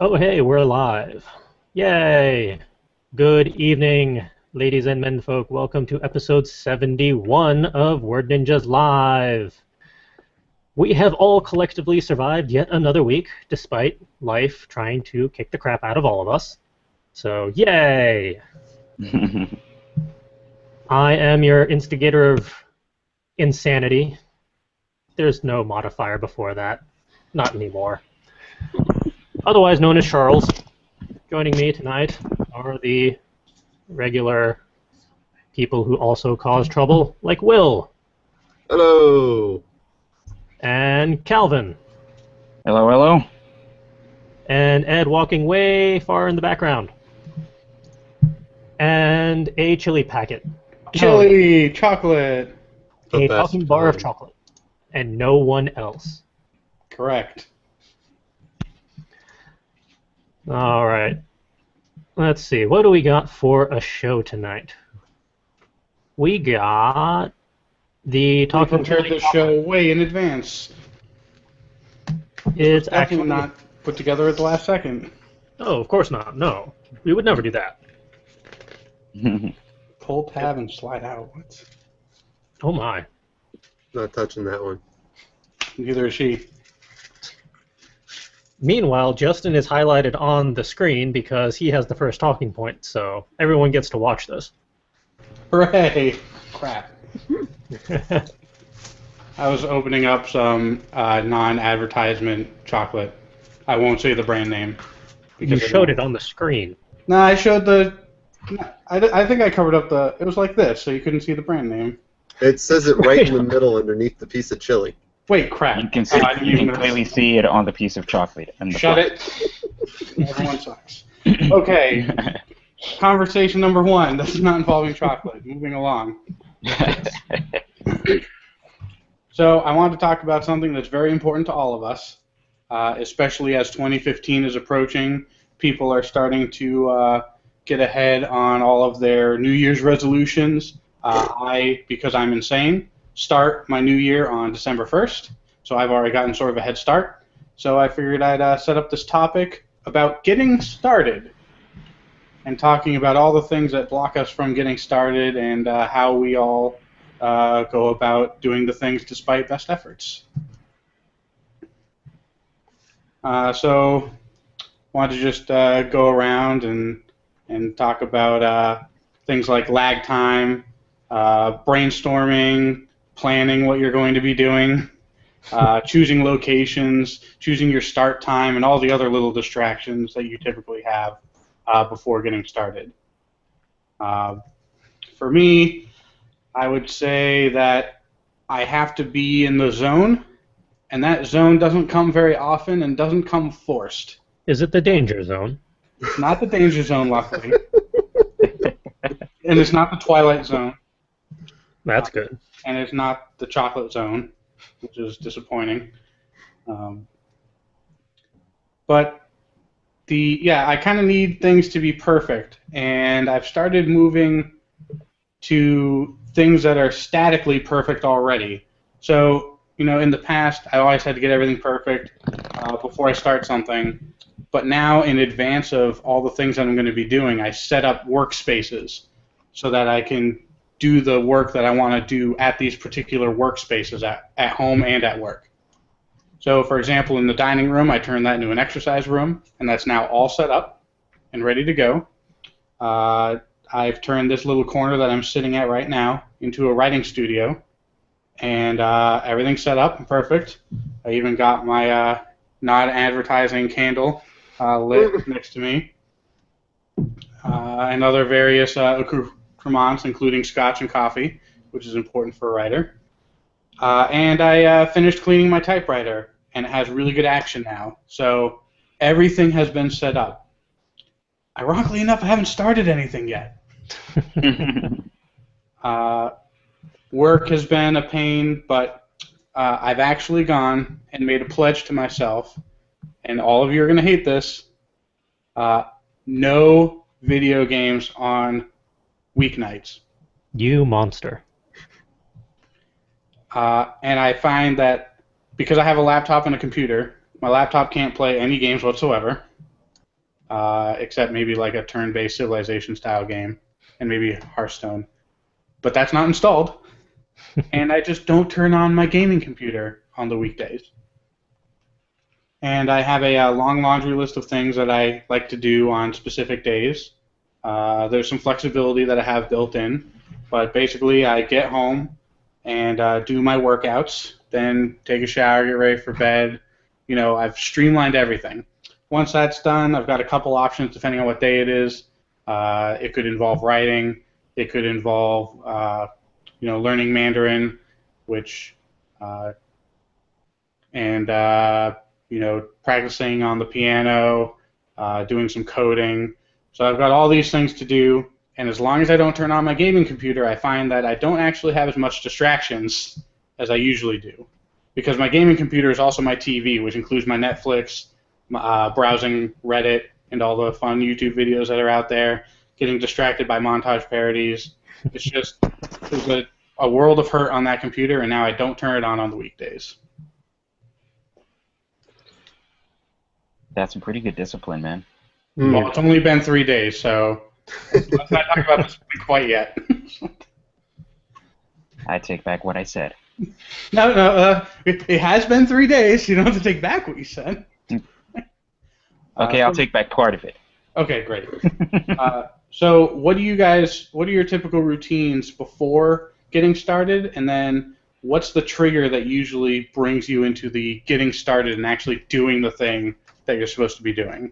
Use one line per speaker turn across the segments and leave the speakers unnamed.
Oh, hey, we're live. Yay! Good evening, ladies and menfolk. Welcome to episode 71 of Word Ninjas Live. We have all collectively survived yet another week, despite life trying to kick the crap out of all of us. So, yay! I am your instigator of insanity. There's no modifier before that. Not anymore. Otherwise known as Charles. Joining me tonight are the regular people who also cause trouble, like Will.
Hello.
And Calvin.
Hello, hello.
And Ed walking way far in the background. And a chili packet.
Chili, chocolate.
A
best
talking bar of
kind.
chocolate. And no one else.
Correct.
All right. Let's see. What do we got for a show tonight? We got the
We
talking
prepared
chili
the show way in advance.
It's
Definitely
actually
not put together at the last second.
Oh, of course not. No. We would never do that.
Pull tab and slide out. What?
Oh my.
Not touching that one.
Neither is she.
Meanwhile, Justin is highlighted on the screen because he has the first talking point, so everyone gets to watch this.
Hooray! Crap. I was opening up some non-advertisement chocolate. I won't say the brand name.
You showed it on the screen.
No, I showed the... I think I covered up the... It was like this, so you couldn't see the brand name.
It says it right in the middle underneath the piece of chili.
Wait, crap.
You can see,
I didn't
you
even
can
notice.
clearly see it on the piece of chocolate. And the
Shut it. Everyone sucks. Okay. Conversation number one. This is not involving chocolate. Moving along. So I wanted to talk about something that's very important to all of us, especially as 2015 is approaching. People are starting to get ahead on all of their New Year's resolutions. Because I'm insane, start my new year on December 1st, so I've already gotten sort of a head start. So I figured I'd set up this topic about getting started and talking about all the things that block us from getting started and how we all go about doing the things despite best efforts. So I wanted to just go around and talk about things like lag time, brainstorming, planning what you're going to be doing, choosing locations, choosing your start time, and all the other little distractions that you typically have before getting started. For me, I would say that I have to be in the zone, and that zone doesn't come very often and doesn't come forced.
Is it the danger zone?
It's not the danger zone, luckily. And it's not the twilight zone.
That's good.
And it's not the chocolate zone, which is disappointing. But I kind of need things to be perfect, and I've started moving to things that are statically perfect already. So, in the past, I always had to get everything perfect before I start something. But now, in advance of all the things that I'm going to be doing, I set up workspaces so that I can do the work that I want to do at these particular workspaces at home and at work. So, for example, in the dining room, I turned that into an exercise room, and that's now all set up and ready to go. I've turned this little corner that I'm sitting at right now into a writing studio, and everything's set up and perfect. I even got my non-advertising candle lit next to me, and other various accoutrements, including scotch and coffee, which is important for a writer. And I finished cleaning my typewriter, and it has really good action now. So everything has been set up. Ironically enough, I haven't started anything yet. Work has been a pain, but I've actually gone and made a pledge to myself, and all of you are going to hate this, no video games on weeknights.
You monster.
And I find that because I have a laptop and a computer, my laptop can't play any games whatsoever. except maybe like a turn-based Civilization style game, and maybe Hearthstone. But that's not installed, and I just don't turn on my gaming computer on the weekdays. And I have a long laundry list of things that I like to do on specific days. There's some flexibility that I have built in, but basically I get home and do my workouts, then take a shower, get ready for bed. I've streamlined everything. Once that's done, I've got a couple options depending on what day it is. It could involve writing. It could involve, learning Mandarin, which, and practicing on the piano, doing some coding. So I've got all these things to do, and as long as I don't turn on my gaming computer, I find that I don't actually have as much distractions as I usually do. Because my gaming computer is also my TV, which includes my Netflix, browsing Reddit, and all the fun YouTube videos that are out there, getting distracted by montage parodies. It's just, there's a world of hurt on that computer, and now I don't turn it on the weekdays.
That's some pretty good discipline, man.
Well, it's only been 3 days, so let's not talk about this quite yet.
I take back what I said.
No, it has been 3 days. You don't have to take back what you said.
Okay, I'll take back part of it.
Okay, great. So what are your typical routines before getting started, and then what's the trigger that usually brings you into the getting started and actually doing the thing that you're supposed to be doing?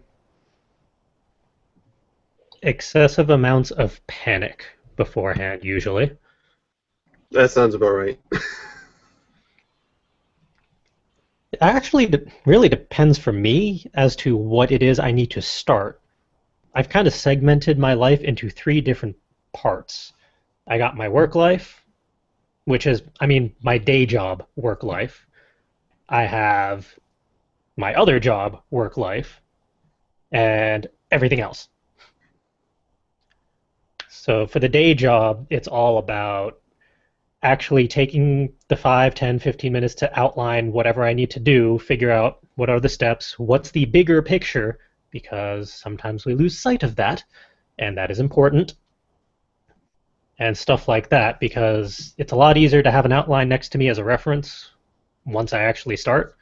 Excessive amounts of panic beforehand, usually.
That sounds about right.
It actually really depends for me as to what it is I need to start. I've kind of segmented my life into 3 different parts. I got my work life, which is, my day job work life. I have my other job work life, and everything else. So for the day job, it's all about actually taking the 5, 10, 15 minutes to outline whatever I need to do, figure out what are the steps, what's the bigger picture, because sometimes we lose sight of that, and that is important, and stuff like that, because it's a lot easier to have an outline next to me as a reference once I actually start,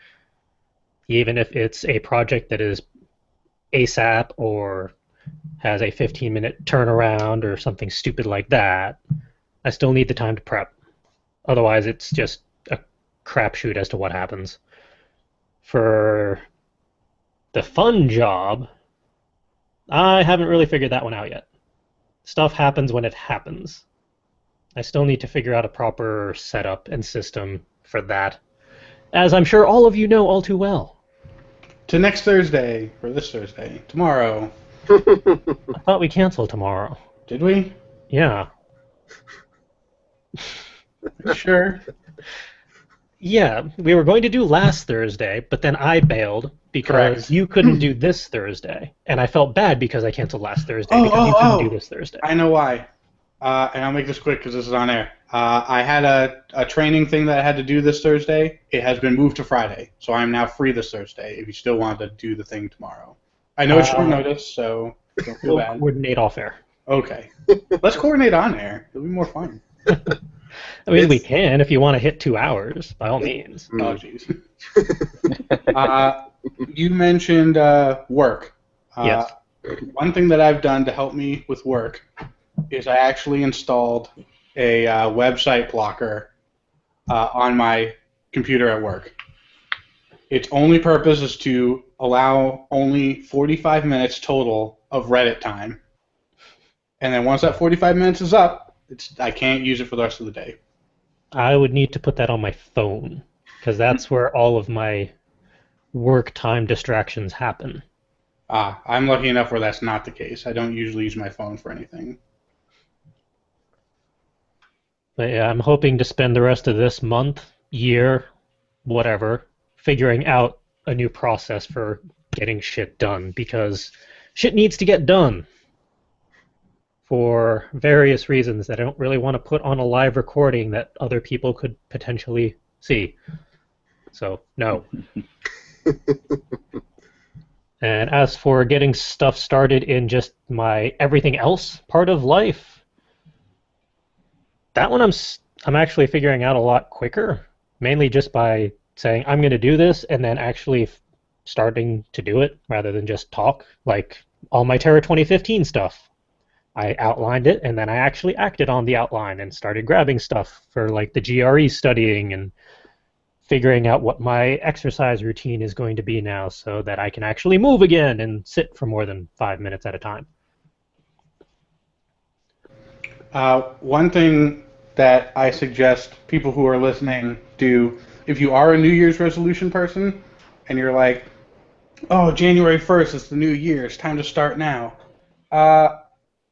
even if it's a project that is ASAP or has a 15-minute turnaround or something stupid like that. I still need the time to prep. Otherwise, it's just a crapshoot as to what happens. For the fun job, I haven't really figured that one out yet. Stuff happens when it happens. I still need to figure out a proper setup and system for that, as I'm sure all of you know all too well.
To next Thursday, or this Thursday, tomorrow.
I thought we canceled tomorrow.
Did we?
Yeah.
Sure.
Yeah, we were going to do last Thursday, but then I bailed because
Correct.
you couldn't do this Thursday. And I felt bad because I canceled last Thursday because you couldn't do this Thursday.
I know why. And I'll make this quick because this is on air. I had a training thing that I had to do this Thursday. It has been moved to Friday, so I'm now free this Thursday if you still want to do the thing tomorrow. I know it's short notice, so don't feel
We'll
bad.
coordinate off air.
Okay. Let's coordinate on air. It'll be more fun.
We can if you want to hit 2 hours, by all means.
Oh, jeez. You mentioned work.
Yes.
One thing that I've done to help me with work is I actually installed a website blocker on my computer at work. Its only purpose is to allow only 45 minutes total of Reddit time. And then once that 45 minutes is up, I can't use it for the rest of the day.
I would need to put that on my phone because that's where all of my work time distractions happen.
I'm lucky enough where that's not the case. I don't usually use my phone for anything.
But yeah, I'm hoping to spend the rest of this month, year, whatever, figuring out a new process for getting shit done because shit needs to get done for various reasons that I don't really want to put on a live recording that other people could potentially see. So, no. And as for getting stuff started in just my everything else part of life, that one I'm actually figuring out a lot quicker, mainly just by saying I'm going to do this and then actually starting to do it rather than just talk. Like all my Terra 2015 stuff, I outlined it and then I actually acted on the outline and started grabbing stuff for like the GRE studying and figuring out what my exercise routine is going to be now so that I can actually move again and sit for more than 5 minutes at a time.
One thing that I suggest people who are listening do, if you are a New Year's resolution person and you're like, oh, January 1st, it's the new year, it's time to start now.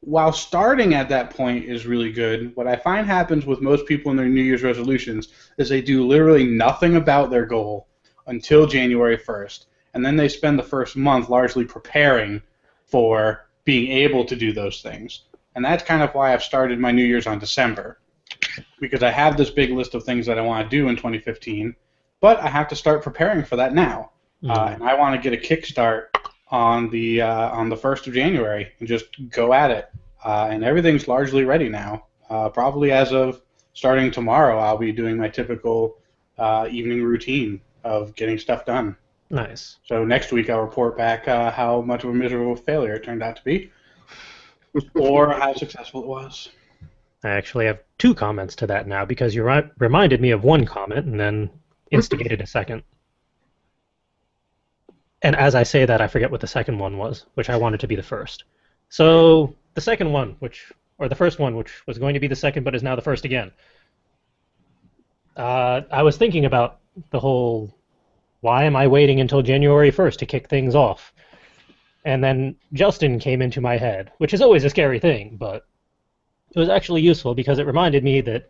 While starting at that point is really good, what I find happens with most people in their New Year's resolutions is they do literally nothing about their goal until January 1st. And then they spend the first month largely preparing for being able to do those things. And that's kind of why I've started my New Year's on December. Because I have this big list of things that I want to do in 2015, but I have to start preparing for that now. And I want to get a kickstart on the 1st of January and just go at it. And everything's largely ready now. Probably as of starting tomorrow, I'll be doing my typical evening routine of getting stuff done.
Nice.
So next week I'll report back how much of a miserable failure it turned out to be, or how successful it was.
I actually have 2 comments to that now because you reminded me of one comment and then instigated a second. And as I say that, I forget what the second one was, which I wanted to be the first. So the second one, or the first one, which was going to be the second but is now the first again. I was thinking about the whole, why am I waiting until January 1st to kick things off? And then Justin came into my head, which is always a scary thing, but it was actually useful because it reminded me that,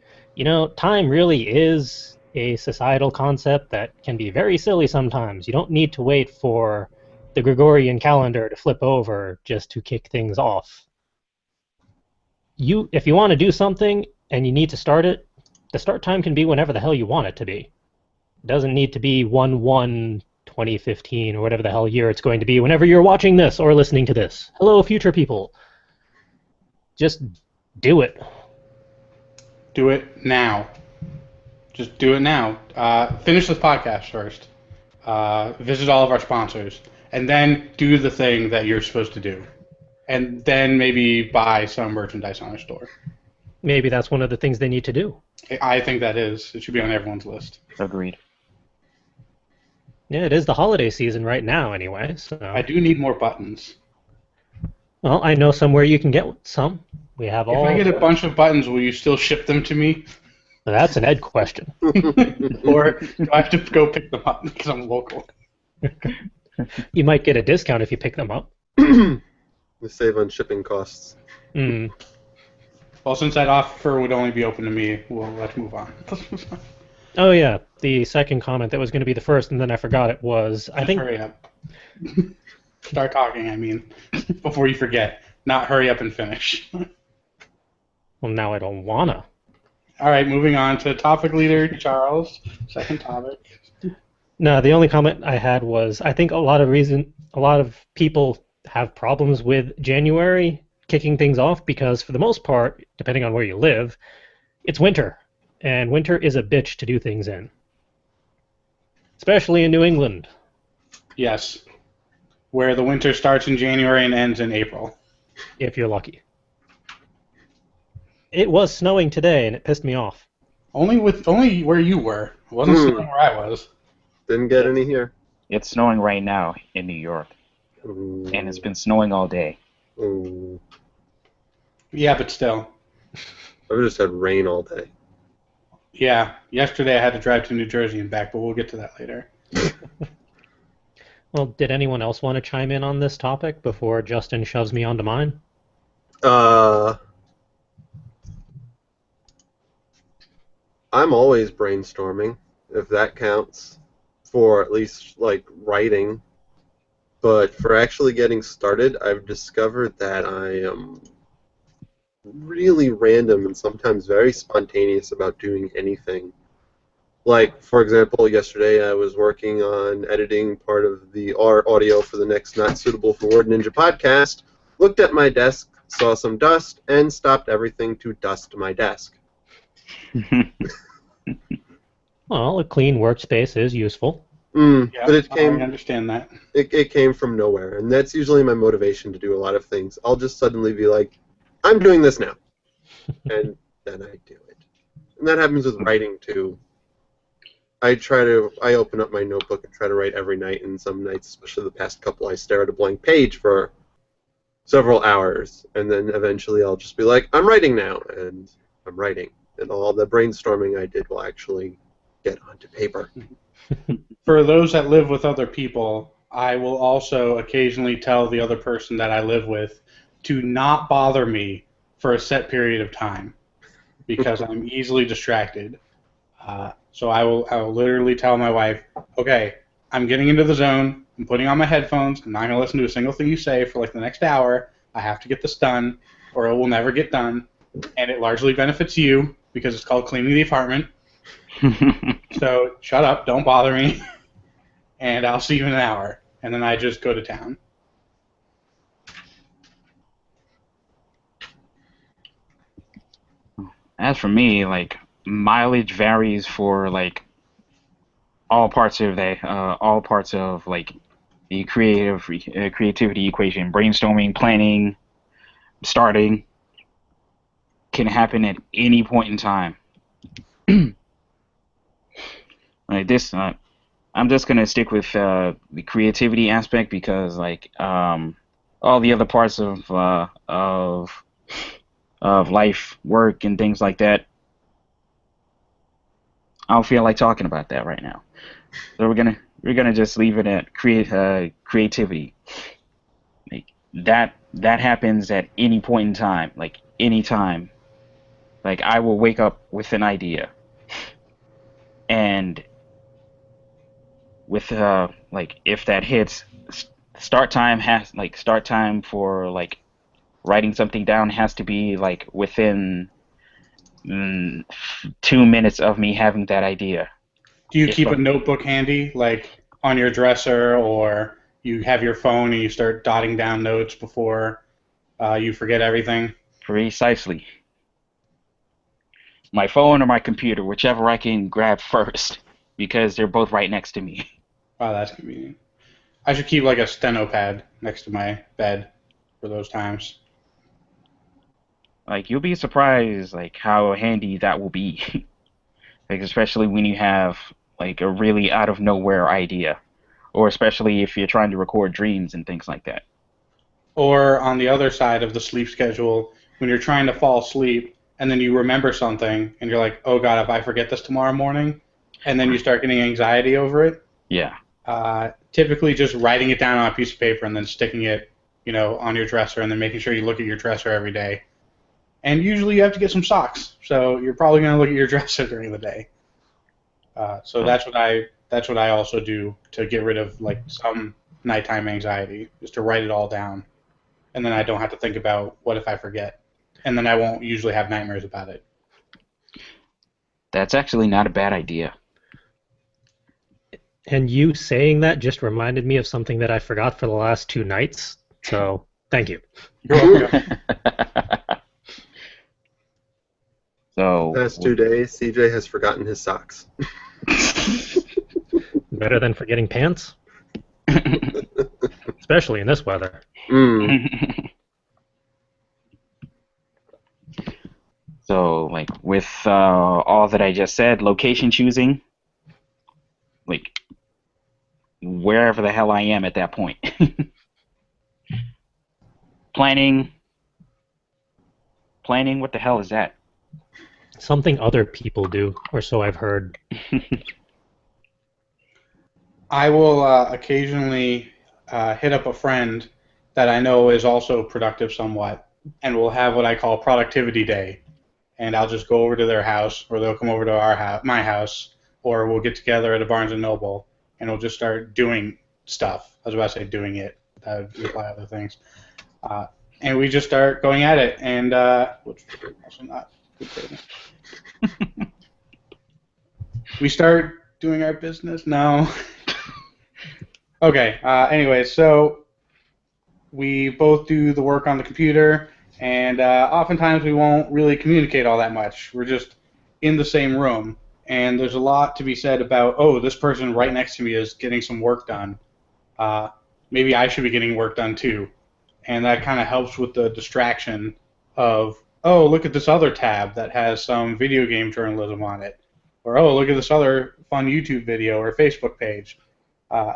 time really is a societal concept that can be very silly sometimes. You don't need to wait for the Gregorian calendar to flip over just to kick things off. If you want to do something and you need to start it, the start time can be whenever the hell you want it to be. It doesn't need to be 1/1/2015 or whatever the hell year it's going to be whenever you're watching this or listening to this. Hello, future people. Just do it.
Do it now. Just do it now. Finish this podcast first. Visit all of our sponsors. And then do the thing that you're supposed to do. And then maybe buy some merchandise on our store.
Maybe that's one of the things they need to do.
I think that is. It should be on everyone's list.
Agreed.
Yeah, it is the holiday season right now anyway. So.
I do need more buttons.
Well, I know somewhere you can get some. We have all.
If I get a bunch of buttons, will you still ship them to me?
That's an Ed question.
Or do I have to go pick them up because I'm local?
You might get a discount if you pick them up.
We save on shipping costs.
Mm.
Well, since that offer would only be open to me, let's move on.
Oh yeah, the second comment that was going to be the first, and then I forgot it was. I think.
Hurry up. Start talking. I mean, before you forget. Not hurry up and finish.
Well, now I don't wanna.
All right, moving on to topic leader Charles. Second topic.
No, the only comment I had was I think a lot of people have problems with January kicking things off because for the most part, depending on where you live, it's winter, and winter is a bitch to do things in, especially in New England.
Yes, where the winter starts in January and ends in April.
If you're lucky. It was snowing today, and it pissed me off.
Only where you were. It wasn't snowing where I was.
Didn't get any here.
It's snowing right now in New York,
Ooh.
and it's been snowing all day.
Ooh.
Yeah, but still.
I've just had rain all day.
Yeah, yesterday I had to drive to New Jersey and back, but we'll get to that later.
Well, did anyone else want to chime in on this topic before Justin shoves me onto mine?
I'm always brainstorming, if that counts, for at least, like, writing. But for actually getting started, I've discovered that I am really random and sometimes very spontaneous about doing anything. Like, for example, yesterday I was working on editing part of the audio for the next Not Suitable for Word Ninja podcast, looked at my desk, saw some dust, and stopped everything to dust my desk.
Well, a clean workspace is useful.
Yeah,
But
I understand that.
it came from nowhere, and that's usually my motivation to do a lot of things. I'll just suddenly be like, I'm doing this now, and then I do it. And that happens with writing, too. I open up my notebook and try to write every night, and some nights, especially the past couple, I stare at a blank page for several hours, and then eventually I'll just be like, I'm writing now, and I'm writing. And all the brainstorming I did will actually get onto paper.
For those that live with other people, I will also occasionally tell the other person that I live with to not bother me for a set period of time because I'm easily distracted. So I will literally tell my wife, okay, I'm getting into the zone. I'm putting on my headphones. I'm not going to listen to a single thing you say for like the next hour. I have to get this done or it will never get done. And it largely benefits you because it's called cleaning the apartment. So shut up, don't bother me, and I'll see you in an hour. And then I just go to town.
As for me, like mileage varies for like all parts of like the creativity equation. Brainstorming, planning, starting can happen at any point in time. Like this, I'm just gonna stick with the creativity aspect because like all the other parts of life, work, and things like that, I don't feel like talking about that right now. So we're gonna just leave it at creativity. Like that happens at any point in time, like any time. Like I will wake up with an idea, and with like if that hits, start time for like writing something down has to be like within 2 minutes of me having that idea.
Do you
If
keep a notebook handy, like on your dresser, or you have your phone and you start dotting down notes before you forget everything?
Precisely. My phone or my computer, whichever I can grab first, because they're both right next to me.
Wow, that's convenient. I should keep like a steno pad next to my bed for those times.
Like you'll be surprised like how handy that will be. Like especially when you have like a really out of nowhere idea, or especially if you're trying to record dreams and things like that.
Or on the other side of the sleep schedule, when you're trying to fall asleep and then you remember something and you're like, oh God, if I forget this tomorrow morning, and then you start getting anxiety over it,
Yeah.
typically just writing it down on a piece of paper and then sticking it, on your dresser and then making sure you look at your dresser every day. And usually you have to get some socks, so you're probably going to look at your dresser during the day. So that's what I also do to get rid of like some nighttime anxiety, is to write it all down, and then I don't have to think about what if I forget, and then I won't usually have nightmares about it.
That's actually not a bad idea.
And you saying that just reminded me of something that I forgot for the last 2 nights. So, thank you.
You're welcome.
So
Past 2 days, CJ has forgotten his socks.
Better than forgetting pants, especially in this weather.
So like with all that I just said, location choosing, like wherever the hell I am at that point. Planning, what the hell is that?
Something other people do, or so I've heard.
I will occasionally hit up a friend that I know is also productive somewhat, and we'll have what I call productivity day. And I'll just go over to their house, or they'll come over to my house, or we'll get together at a Barnes and Noble, and we'll just start doing stuff. I was about to say doing it. That would imply other things. And we just start going at it, and which is also not good for me. we start doing our business? No. Okay. Anyway, so we both do the work on the computer, and oftentimes we won't really communicate all that much. We're just in the same room, and there's a lot to be said about, oh, this person right next to me is getting some work done. Uh, Maybe I should be getting work done too. And that kind of helps with the distraction of, oh, look at this other tab that has some video game journalism on it. Or, oh, look at this other fun YouTube video or Facebook page.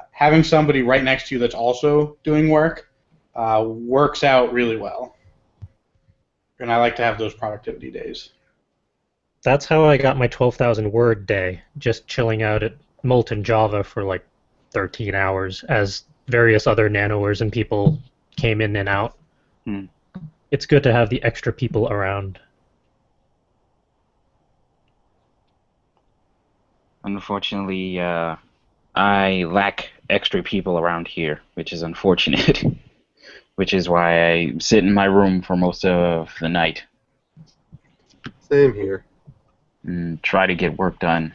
Having somebody right next to you that's also doing work works out really well. And I like to have those productivity days.
That's how I got my 12,000 word day, just chilling out at Molten Java for like 13 hours as various other nanoers and people came in and out.
Hmm.
It's good to have the extra people around.
Unfortunately, I lack extra people around here, which is unfortunate. Which is why I sit in my room for most of the night
Same here.
and try to get work done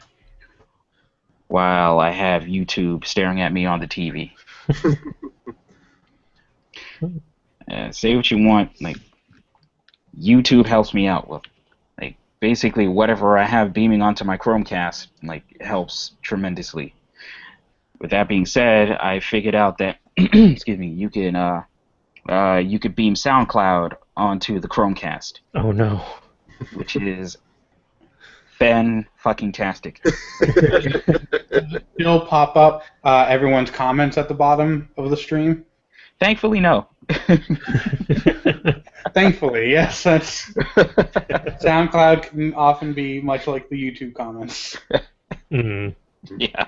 while I have YouTube staring at me on the TV. Say what you want, like YouTube helps me out with, like, basically whatever I have beaming onto my Chromecast, like, helps tremendously. With that being said, I figured out that excuse me, you could beam SoundCloud onto the Chromecast,
Oh no.
which is fan-fucking-tastic.
Still pop up everyone's comments at the bottom of the stream.
Thankfully, no.
Thankfully, yes. That's SoundCloud can often be much like the YouTube comments,
Mm.
Yeah.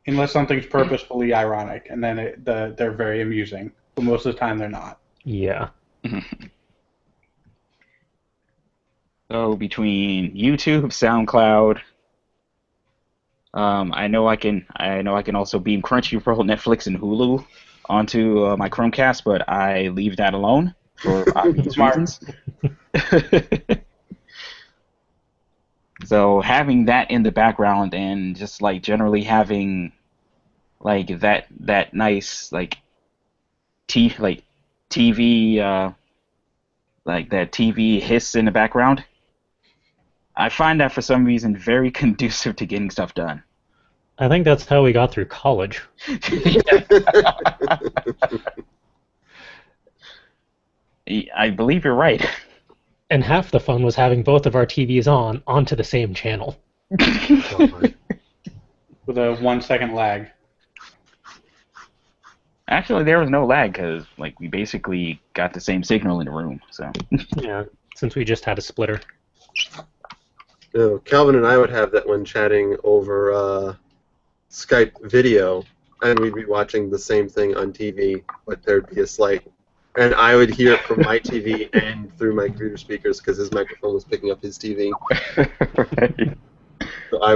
unless something's purposefully ironic, and then they're very amusing. But most of the time, they're not.
Yeah.
So between YouTube, SoundCloud, I know I can also beam Crunchyroll, Netflix, and Hulu onto my Chromecast, but I leave that alone for obvious
Smart.
reasons. So having that in the background and just like generally having like that nice like TV like that TV hiss in the background, I find that for some reason very conducive to getting stuff done.
I think that's how we got through college.
I believe you're right.
And half the fun was having both of our TVs onto the same channel.
God.
With a 1 second lag.
Actually, there was no lag because like we basically got the same signal in the room. So
Yeah, since we just had a splitter.
No, Calvin and I would have that when chatting over Skype video, and we'd be watching the same thing on TV, but there'd be a slight, and I would hear it from my TV and through my computer speakers because his microphone was picking up his TV.
right.
So I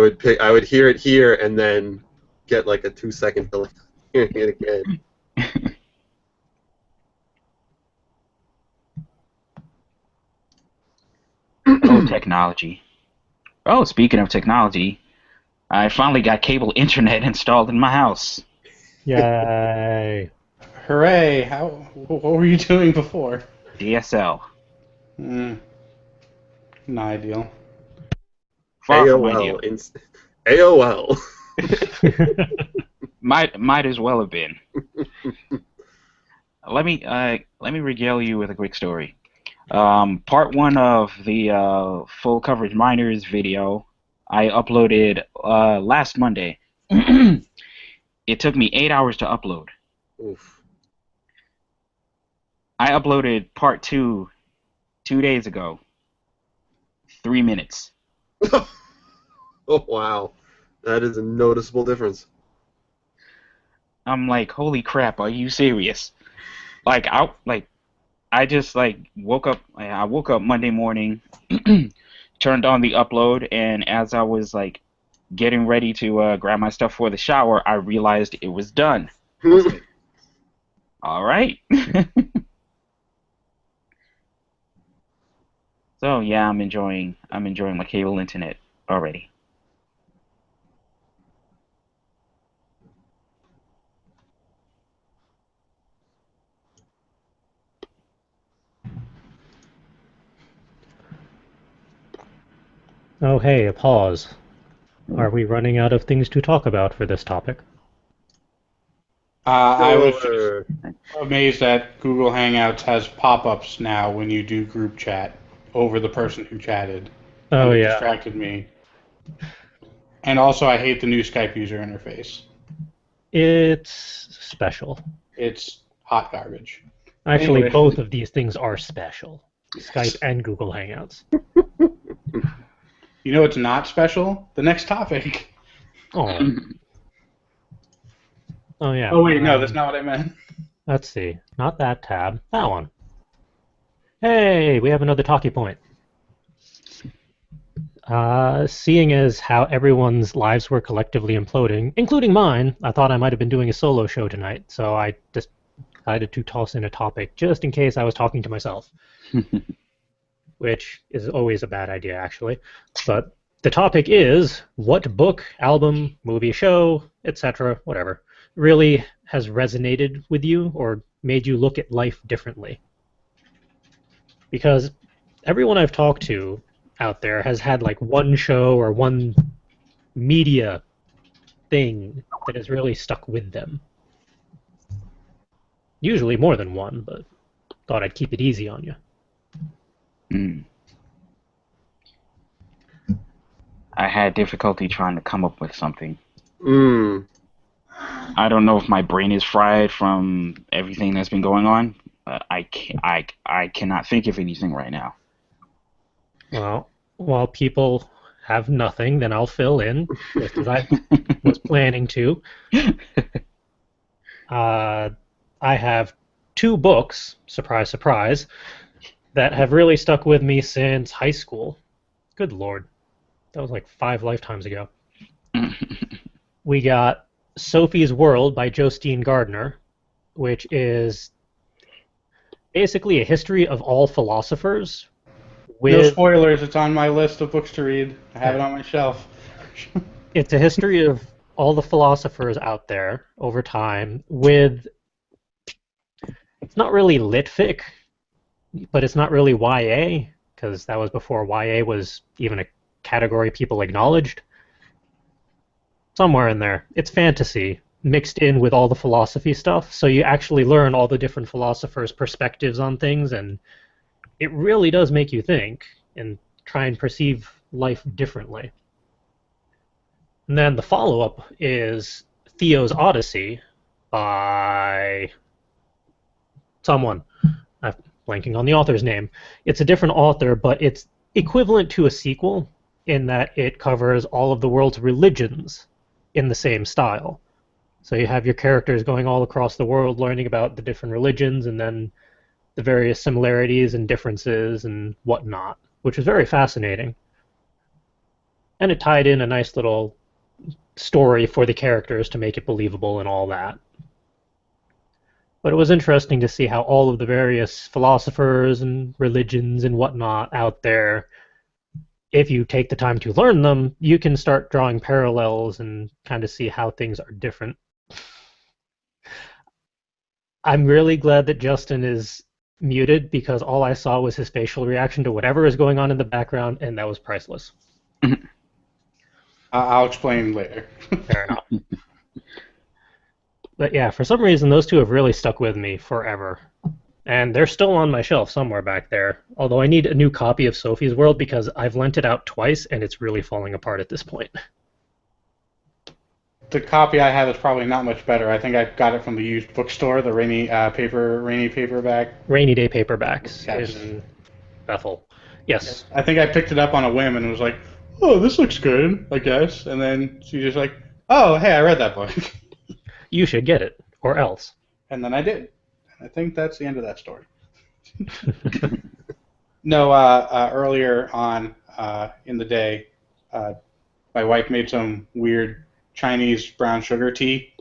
would hear it here and then get like a 2-second delay hearing it again.
Oh, technology. Oh, speaking of technology, I finally got cable internet installed in my house.
Yay.
Hooray! What were you doing before?
DSL.
Not ideal.
Far from ideal.
AOL.
Might as well have been. Let me regale you with a quick story. Part one of the full coverage miners video I uploaded last Monday. It took me 8 hours to upload.
Oof.
I uploaded part 2 days ago. 3 minutes.
Oh wow, that is a noticeable difference.
I'm like, holy crap, are you serious? I just like woke up. I woke up Monday morning, turned on the upload, and as I was like getting ready to grab my stuff for the shower, I realized it was done. I was like, all right. So yeah, I'm enjoying my cable internet already.
Oh, hey, a pause. Are we running out of things to talk about for this topic?
I was just
Sure.
amazed that Google Hangouts has pop-ups now when you do group chat over the person who chatted, and
Oh,
it
yeah.
distracted me. And also, I hate the new Skype user interface.
It's special.
It's hot garbage.
Actually,
Anyway,
both of these things are special. Skype and Google Hangouts.
you know what's not special? The next topic.
Oh. Oh, yeah.
Oh wait, no, that's not what I meant.
Let's see. Not that tab. That one. Hey, we have another talkie point. Seeing as how everyone's lives were collectively imploding, including mine, I thought I might have been doing a solo show tonight, so I just decided to toss in a topic just in case I was talking to myself, which is always a bad idea, actually. But the topic is what book, album, movie, show, etc., whatever, really has resonated with you or made you look at life differently. Because everyone I've talked to out there has had like one show or one media thing that has really stuck with them. Usually more than one, but thought I'd keep it easy on you.
Mm. I had difficulty trying to come up with something.
Mm.
I don't know if my brain is fried from everything that's been going on. I cannot think of anything right now.
Well, while people have nothing, then I'll fill in, just as I was planning to. I have two books, surprise, surprise, that have really stuck with me since high school. Good Lord. That was like 5 lifetimes ago. We got Sophie's World by Justine Gardner, which is basically a history of all philosophers.
No
With
spoilers. It's on my list of books to read. I have it on my shelf.
It's a history of all the philosophers out there over time. With it's not really lit fic, but it's not really YA because that was before YA was even a category people acknowledged. Somewhere in there, it's fantasy mixed in with all the philosophy stuff, so you actually learn all the different philosophers' perspectives on things, and it really does make you think and try and perceive life differently. And then the follow-up is Theo's Odyssey by someone. I'm blanking on the author's name. It's a different author, but it's equivalent to a sequel in that it covers all of the world's religions in the same style. So you have your characters going all across the world learning about the different religions and then the various similarities and differences and whatnot, which is very fascinating. And it tied in a nice little story for the characters to make it believable and all that. But it was interesting to see how all of the various philosophers and religions and whatnot out there, if you take the time to learn them, you can start drawing parallels and kind of see how things are different. I'm really glad that Justin is muted because all I saw was his facial reaction to whatever is going on in the background, and that was priceless.
I'll explain later.
Fair enough. But yeah, for some reason, those two have really stuck with me forever. And they're still on my shelf somewhere back there. Although I need a new copy of Sophie's World because I've lent it out twice and it's really falling apart at this point.
The copy I have is probably not much better. I think I got it from the used bookstore, the rainy paperback.
Rainy day paperbacks
Yes.
in Bethel. Yes.
I think I picked it up on a whim and was like, "Oh, this looks good, I guess." And then she just like, "Oh, hey, I read that book."
You should get it, or else.
And then I did. And I think that's the end of that story. No, earlier on in the day, my wife made some weird Chinese brown sugar tea,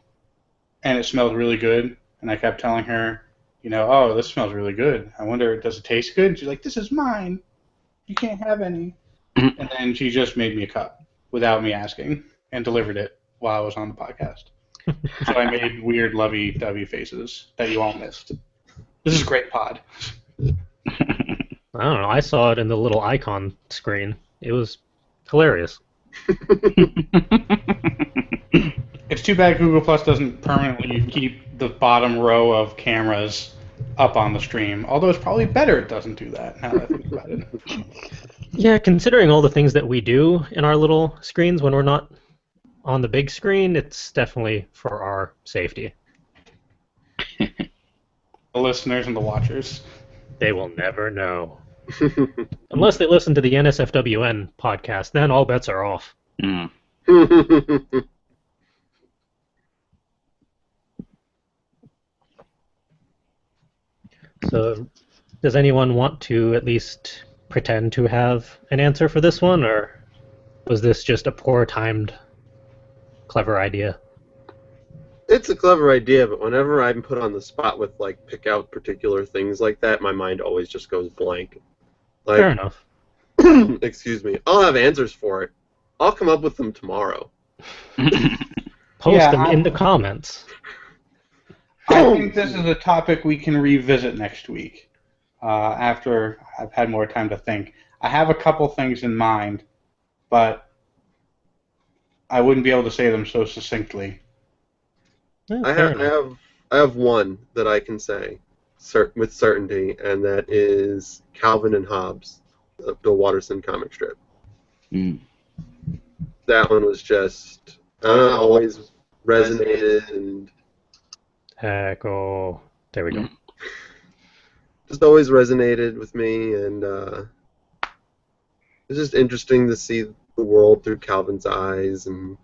and it smelled really good. And I kept telling her, "Oh, this smells really good. I wonder, does it taste good?" And she's like, "This is mine. You can't have any." And then she just made me a cup without me asking and delivered it while I was on the podcast. So I made weird lovey-dovey faces that you all missed. This is a great pod.
I don't know. I saw it in the little icon screen. It was hilarious.
It's too bad Google Plus doesn't permanently keep the bottom row of cameras up on the stream. Although it's probably better it doesn't do that, now that I think about it.
Yeah, considering all the things that we do in our little screens when we're not on the big screen, it's definitely for our safety.
The listeners and the watchers.
They will never know. Unless they listen to the NSFWN podcast, then all bets are off.
Mm.
So, does anyone want to at least pretend to have an answer for this one, or was this just a poor timed, clever idea?
It's a clever idea, but whenever I'm put on the spot with like pick out particular things like that, my mind always just goes blank. Like,
Fair enough.
excuse me, I'll have answers for it. I'll come up with them tomorrow.
Post
Yeah,
them in the comments.
I think this is a topic we can revisit next week after I've had more time to think. I have a couple things in mind, but I wouldn't be able to say them so succinctly.
Yeah,
I
fair
have, I
enough.
have I have one that I can say with certainty, and that is Calvin and Hobbes, the Bill Watterson comic strip.
Mm.
That one was just always resonated and
Heck, oh, there we go.
just always resonated with me, and it's just interesting to see the world through Calvin's eyes, and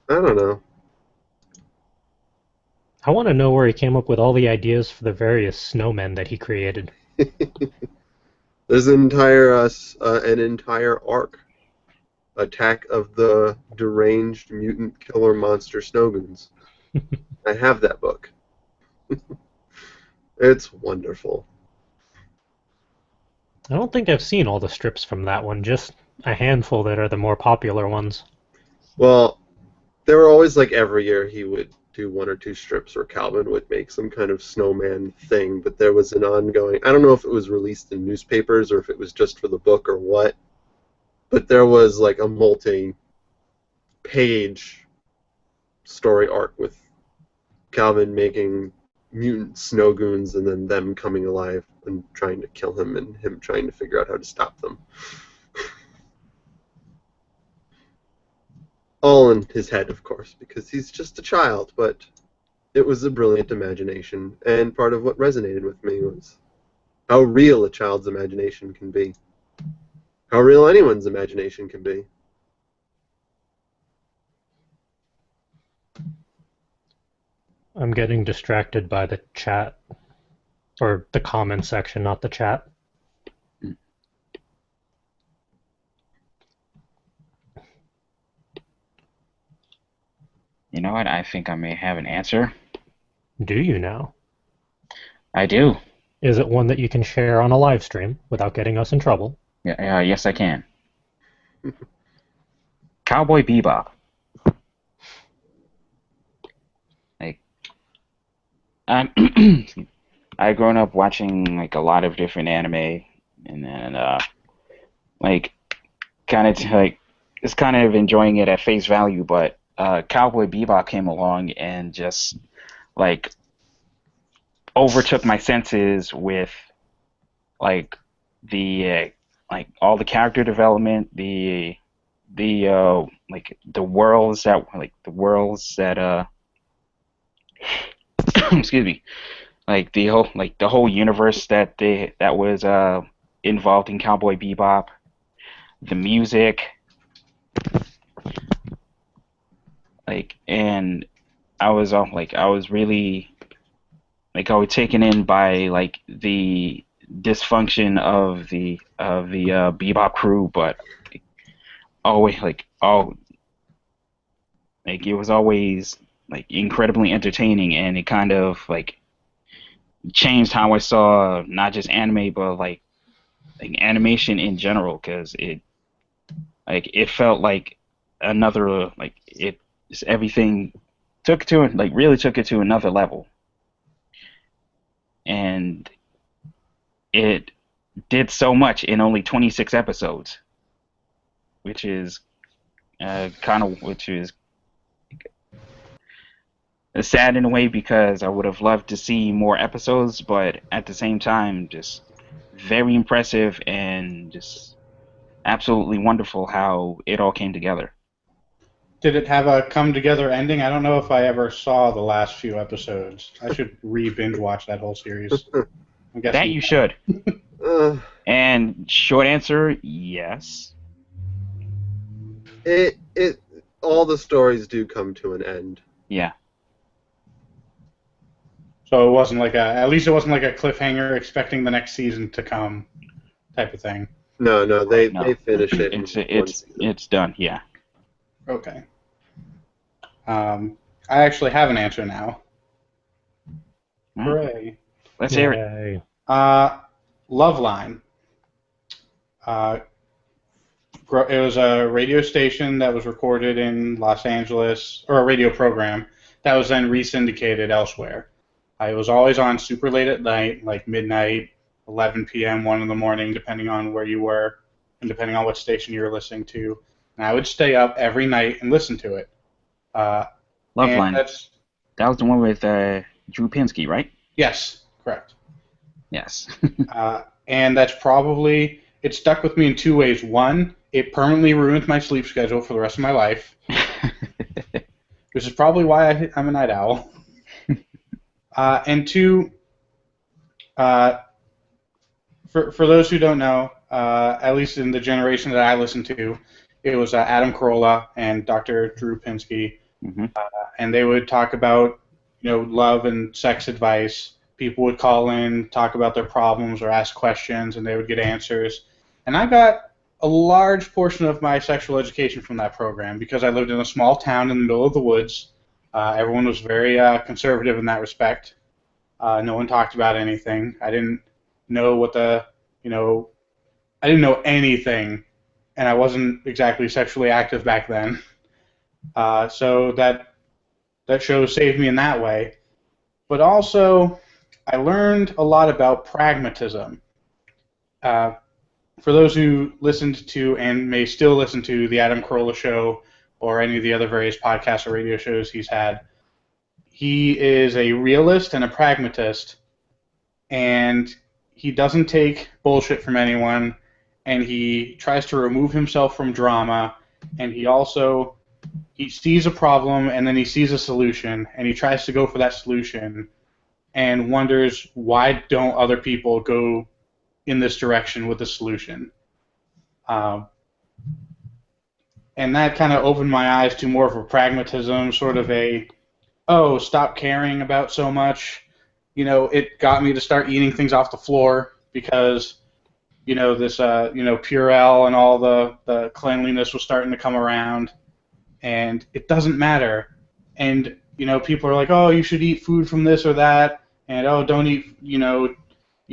I don't know.
I want to know where he came up with all the ideas for the various snowmen that he created.
There's an entire arc, Attack of the Deranged Mutant Killer Monster Snowgoons. I have that book. It's wonderful.
I don't think I've seen all the strips from that one, just a handful that are the more popular ones.
Well, there were always, like, every year he would do one or two strips where Calvin would make some kind of snowman thing, but there was an ongoing, I don't know if it was released in newspapers or if it was just for the book or what, but there was like a multi-page story arc with Calvin making mutant snowgoons and then them coming alive and trying to kill him and him trying to figure out how to stop them. All in his head, of course, because he's just a child, but it was a brilliant imagination, and part of what resonated with me was how real a child's imagination can be. How real anyone's imagination can be.
I'm getting distracted by the chat, or the comment section, not the chat.
You know what? I think I may have an answer.
Do you now?
I do.
Is it one that you can share on a live stream without getting us in trouble?
Yeah, yes, I can. Cowboy Bebop. Like, I grown up watching like a lot of different anime, and then like kind of like just kind of enjoying it at face value. But Cowboy Bebop came along and just like overtook my senses with like the like all the character development, the like the worlds that excuse me, like the whole universe that was involved in Cowboy Bebop, the music, like, and I was really like I was taken in by like the dysfunction of the Bebop crew, but always like it was always like incredibly entertaining, and it kind of like changed how I saw not just anime but like animation in general, because it felt like another like it everything really took it to another level, and it did so much in only 26 episodes, which is which is sad in a way because I would have loved to see more episodes, but at the same time, just very impressive and just absolutely wonderful how it all came together.
Did it have a come together ending? I don't know if I ever saw the last few episodes. I should binge watch that whole series. I'm
That
guessing.
you should.
Uh,
And short answer, yes.
it all the stories do come to an end.
Yeah.
So it wasn't like at least it wasn't like a cliffhanger expecting the next season to come type of thing.
No, they
No.
finish it in one season.
It's done. Yeah.
Okay. I actually have an answer now. Hooray.
Let's hear it.
Yay.
Loveline. It was a radio station that was recorded in Los Angeles, or a radio program that was then re-syndicated elsewhere. It was always on super late at night, like midnight, 11 p.m., 1 in the morning, depending on where you were and depending on what station you were listening to. And I would stay up every night and listen to it.
Loveline.
That's,
That was the one with Drew Pinsky, right?
yes, correct.
Yes.
And that's probably, it stuck with me in two ways. One, it permanently ruined my sleep schedule for the rest of my life, which is probably why I'm a night owl. And two, for those who don't know, at least in the generation that I listened to, it was Adam Carolla and Dr. Drew Pinsky, and they would talk about, love and sex advice. People would call in, talk about their problems or ask questions, and they would get answers. And I got a large portion of my sexual education from that program because I lived in a small town in the middle of the woods. Everyone was very conservative in that respect. No one talked about anything. I didn't know I didn't know anything, and I wasn't exactly sexually active back then. So that show saved me in that way. But also, I learned a lot about pragmatism. For those who listened to and may still listen to the Adam Carolla Show or any of the other various podcasts or radio shows he's had, he is a realist and a pragmatist, and he doesn't take bullshit from anyone, and he tries to remove himself from drama, and he sees a problem and then he sees a solution, and he tries to go for that solution and wonders why don't other people go in this direction with the solution. And that kind of opened my eyes to more of a pragmatism, sort of stop caring about so much. It got me to start eating things off the floor because, this, Purell and all the cleanliness was starting to come around, and it doesn't matter. And, people are like, oh, you should eat food from this or that, and, oh, don't eat, you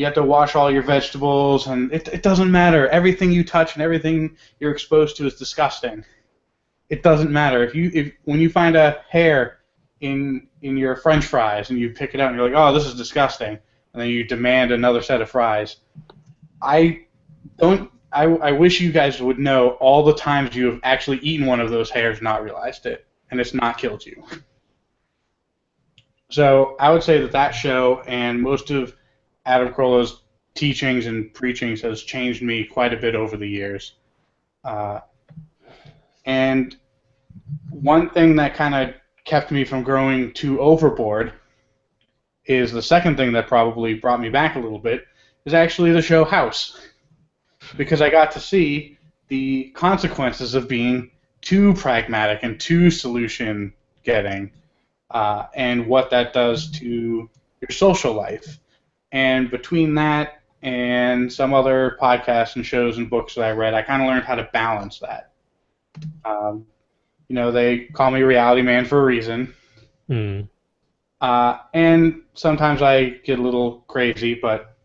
have to wash all your vegetables, and it doesn't matter. Everything you touch and everything you're exposed to is disgusting. It doesn't matter. If when you find a hair in your French fries and you pick it out and you're like, oh, this is disgusting, and then you demand another set of fries. I wish you guys would know all the times you have actually eaten one of those hairs and not realized it, and it's not killed you. So I would say that show and most of Adam Carolla's teachings and preachings has changed me quite a bit over the years. And one thing that kind of kept me from growing too overboard is the second thing that probably brought me back a little bit is actually the show House. Because I got to see the consequences of being too pragmatic and too solution-getting, and what that does to your social life. And between that and some other podcasts and shows and books that I read, I kind of learned how to balance that. They call me Reality Man for a reason. And sometimes I get a little crazy, but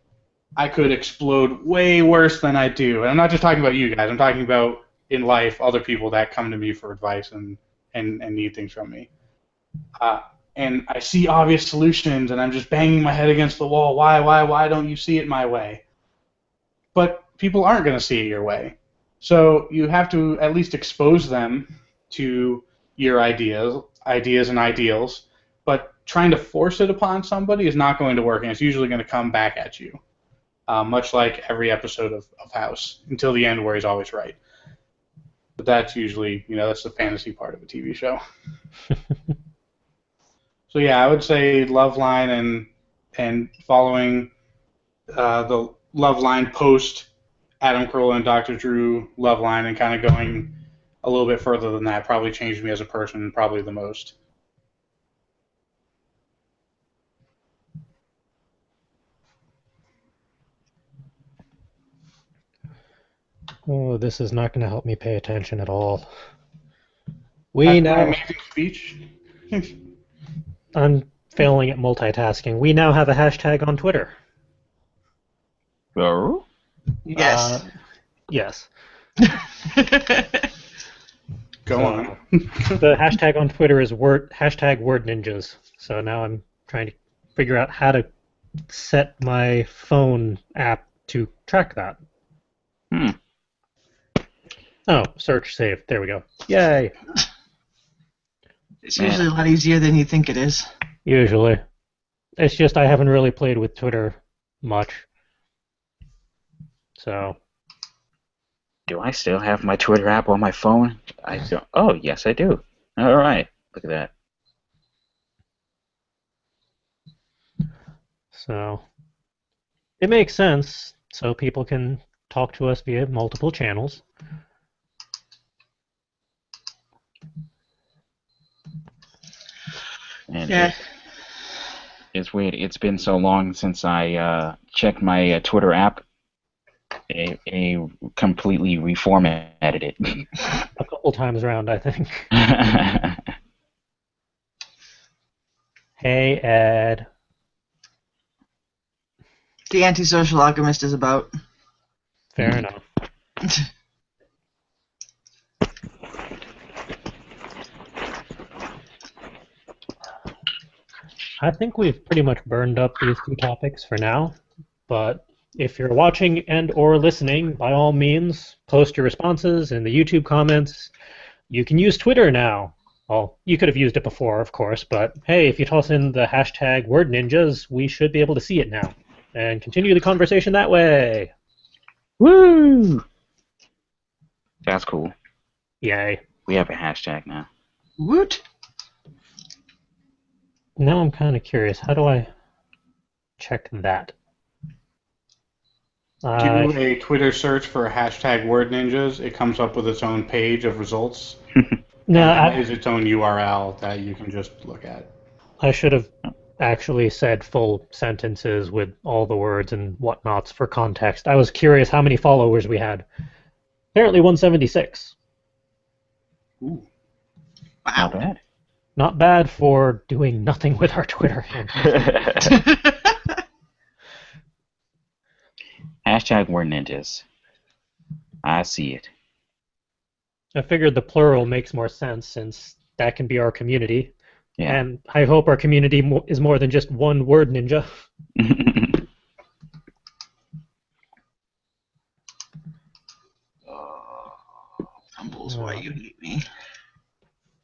I could explode way worse than I do. And I'm not just talking about you guys. I'm talking about in life, other people that come to me for advice and need things from me. And I see obvious solutions, and I'm just banging my head against the wall. Why don't you see it my way? but people aren't going to see it your way. So you have to at least expose them to your ideas and ideals, but trying to force it upon somebody is not going to work, and it's usually going to come back at you, much like every episode of House, until the end where he's always right. But that's usually, that's the fantasy part of a TV show. So yeah, I would say Loveline and following the Loveline post Adam Carolla and Dr. Drew Loveline and kind of going a little bit further than that probably changed me as a person probably the most.
Oh, this is not going to help me pay attention at all.
After my amazing speech.
I'm failing at multitasking. We now have a hashtag on Twitter.
Oh?
Yes.
Yes.
Go on.
The hashtag on Twitter is hashtag word ninjas. So now I'm trying to figure out how to set my phone app to track that. Oh, search, save. There we go. Yay.
It's usually a lot easier than you think it is.
Usually. It's just I haven't really played with Twitter much. So.
Do I still have my Twitter app on my phone? I don't. Oh, yes, I do. All right. Look at that.
So. It makes sense, so people can talk to us via multiple channels.
And
Yeah.
it's weird. It's been so long since I checked my Twitter app. I completely reformatted it.
A couple times around, I think. Hey, Ed.
The Antisocial Alchemist is about.
Fair enough. I think we've pretty much burned up these two topics for now, but if you're watching and or listening, by all means, post your responses in the YouTube comments. You can use Twitter now. Well, you could have used it before, of course, but hey, if you toss in the hashtag word ninjas, we should be able to see it now and continue the conversation that way.
Woo! That's cool.
Yay.
We have a hashtag now.
Woot!
Now I'm kind of curious. How do I check that?
Do a Twitter search for hashtag word ninjas. It comes up with its own page of results.
No,
And it is its own URL that you can just look at.
I should have actually said full sentences with all the words and whatnots for context. I was curious how many followers we had. Apparently 176.
Ooh.
Not
Wow.
bad.
Not bad for doing nothing with our Twitter handle.
Hashtag word ninjas. I see it.
I figured the plural makes more sense since that can be our community.
Yeah.
And I hope our community is more than just one word ninja.
Humbles, why you hate me.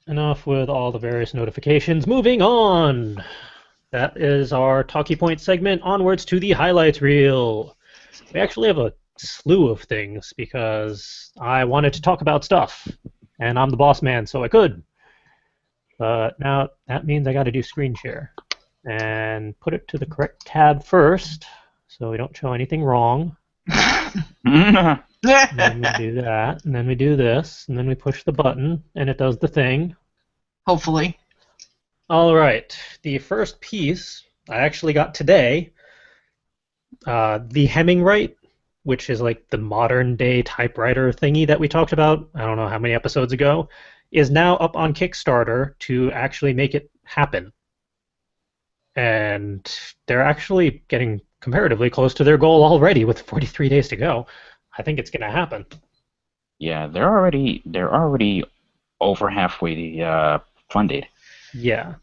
Enough with all the various notifications. Moving on! That is our talkie point segment. Onwards to the highlights reel. We actually have a slew of things because I wanted to talk about stuff. And I'm the boss man, so I could. But now that means I got to do screen share. And put it to the correct tab first so we don't show anything wrong. And then we do that, and then we do this, and then we push the button, and it does the thing.
Hopefully.
All right, the first piece I actually got today, the Hemingwright, which is like the modern-day typewriter thingy that we talked about, I don't know how many episodes ago, is now up on Kickstarter to actually make it happen. And they're actually getting comparatively close to their goal already with 43 days to go. I think it's going to happen.
Yeah, they're already over halfway funded.
Yeah.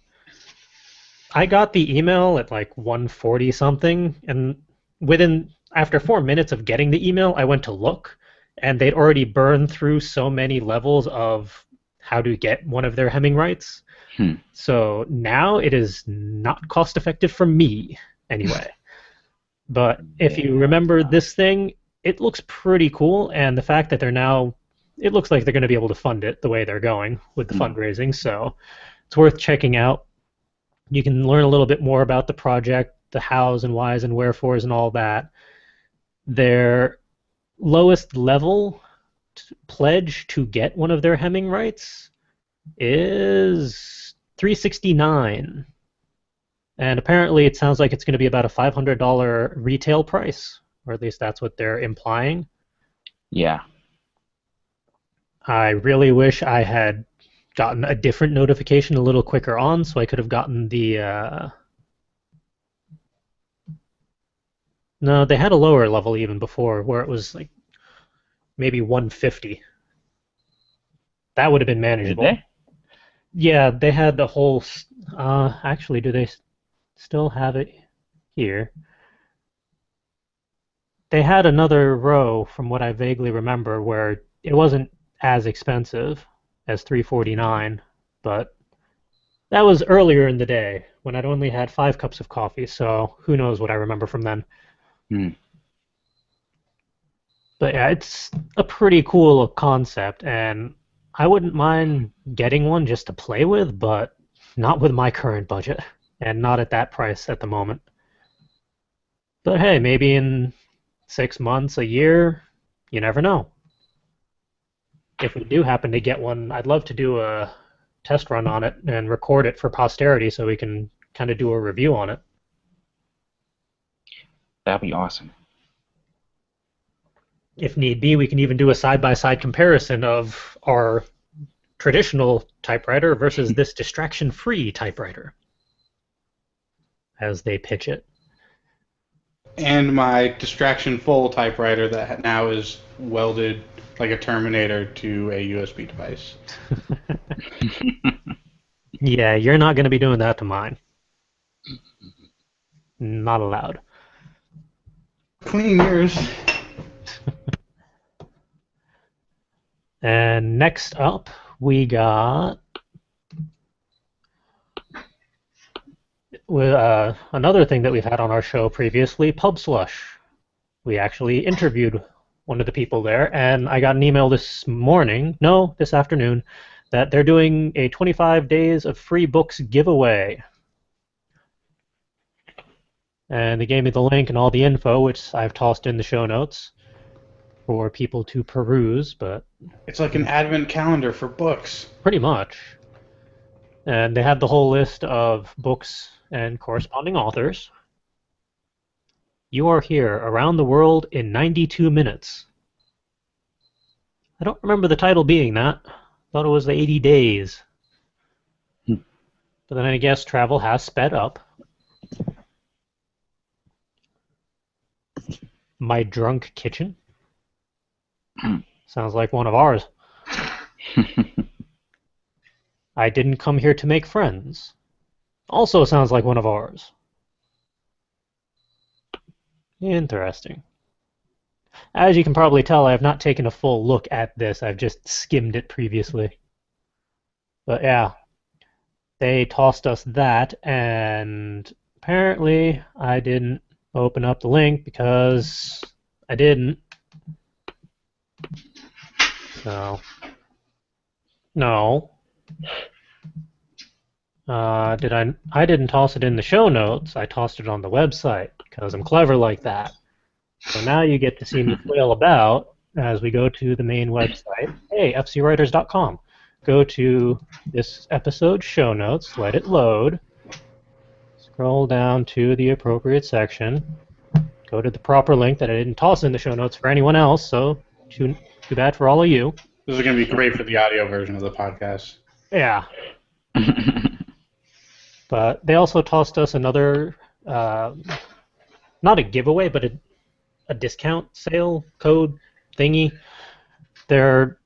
I got the email at like 140 something, and within after 4 minutes of getting the email, I went to look, and they'd already burned through so many levels of how to get one of their Hemming rights. So now it is not cost effective for me anyway. But if you remember this thing, it looks pretty cool, and the fact that it looks like they're going to be able to fund it the way they're going with the fundraising, so it's worth checking out. You can learn a little bit more about the project, the hows and whys and wherefores and all that. Their lowest level pledge to get one of their Hemming rights is 369. And apparently it sounds like it's going to be about a $500 retail price, or at least that's what they're implying.
Yeah.
I really wish I had gotten a different notification a little quicker on, so I could have gotten the... No, they had a lower level even before, where it was like maybe 150. That would have been manageable.
Did they?
Yeah, they had the whole... actually, do they still have it here? They had another row, from what I vaguely remember, where it wasn't as expensive as 349, but that was earlier in the day when I'd only had 5 cups of coffee, so who knows what I remember from then. But yeah, it's a pretty cool concept, and I wouldn't mind getting one just to play with, but not with my current budget, and not at that price at the moment. But hey, maybe in 6 months, a year, you never know. If we do happen to get one, I'd love to do a test run on it and record it for posterity so we can kind of do a review on it.
That'd be awesome.
If need be, we can even do a side-by-side comparison of our traditional typewriter versus this distraction-free typewriter, as they pitch it.
And my distraction-full typewriter that now is welded like a Terminator to a USB device.
Yeah, you're not going to be doing that to mine. Not allowed.
Clean yours.
And next up, we got another thing that we've had on our show previously, Pub Slush. We actually interviewed one of the people there, and I got an email this afternoon, that they're doing a 25 days of free books giveaway. And they gave me the link and all the info, which I've tossed in the show notes for people to peruse, but...
It's like an advent calendar for books.
Pretty much. And they have the whole list of books and corresponding authors. You Are Here, Around the World in 92 Minutes. I don't remember the title being that. Thought it was the 80 Days. But then I guess travel has sped up. My Drunk Kitchen. Sounds like one of ours. I Didn't Come Here to Make Friends. Also sounds like one of ours. Interesting. As you can probably tell, I have not taken a full look at this. I've just skimmed it previously. But yeah, they tossed us that, and apparently I didn't open up the link because I didn't. So, no. I didn't toss it in the show notes. I tossed it on the website because I'm clever like that. So now you get to see me flail about as we go to the main website. Hey, fcwriters.com. Go to this episode show notes, let it load, scroll down to the appropriate section, go to the proper link that I didn't toss in the show notes for anyone else, so too bad for all of you.
This is going to be great for the audio version of the podcast.
Yeah. But they also tossed us another, not a giveaway, but a discount sale code thingy. They're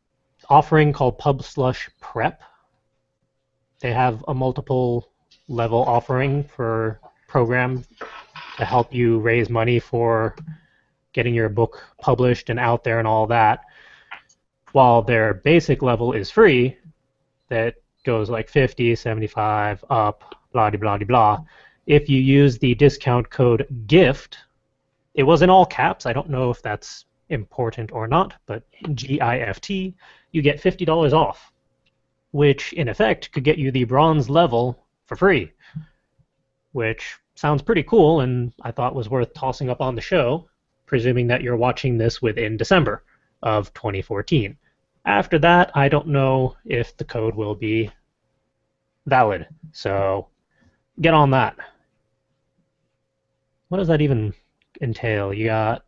offering called Pub Slush Prep. They have a multiple level offering for program to help you raise money for getting your book published and out there and all that, while their basic level is free, that goes like 50, 75, up, blah, blah, blah, blah. If you use the discount code GIFT, it was in all caps. I don't know if that's important or not, but GIFT, you get $50 off, which in effect could get you the bronze level for free, which sounds pretty cool and I thought was worth tossing up on the show, presuming that you're watching this within December of 2014. After that, I don't know if the code will be valid, so get on that. What does that even entail? You got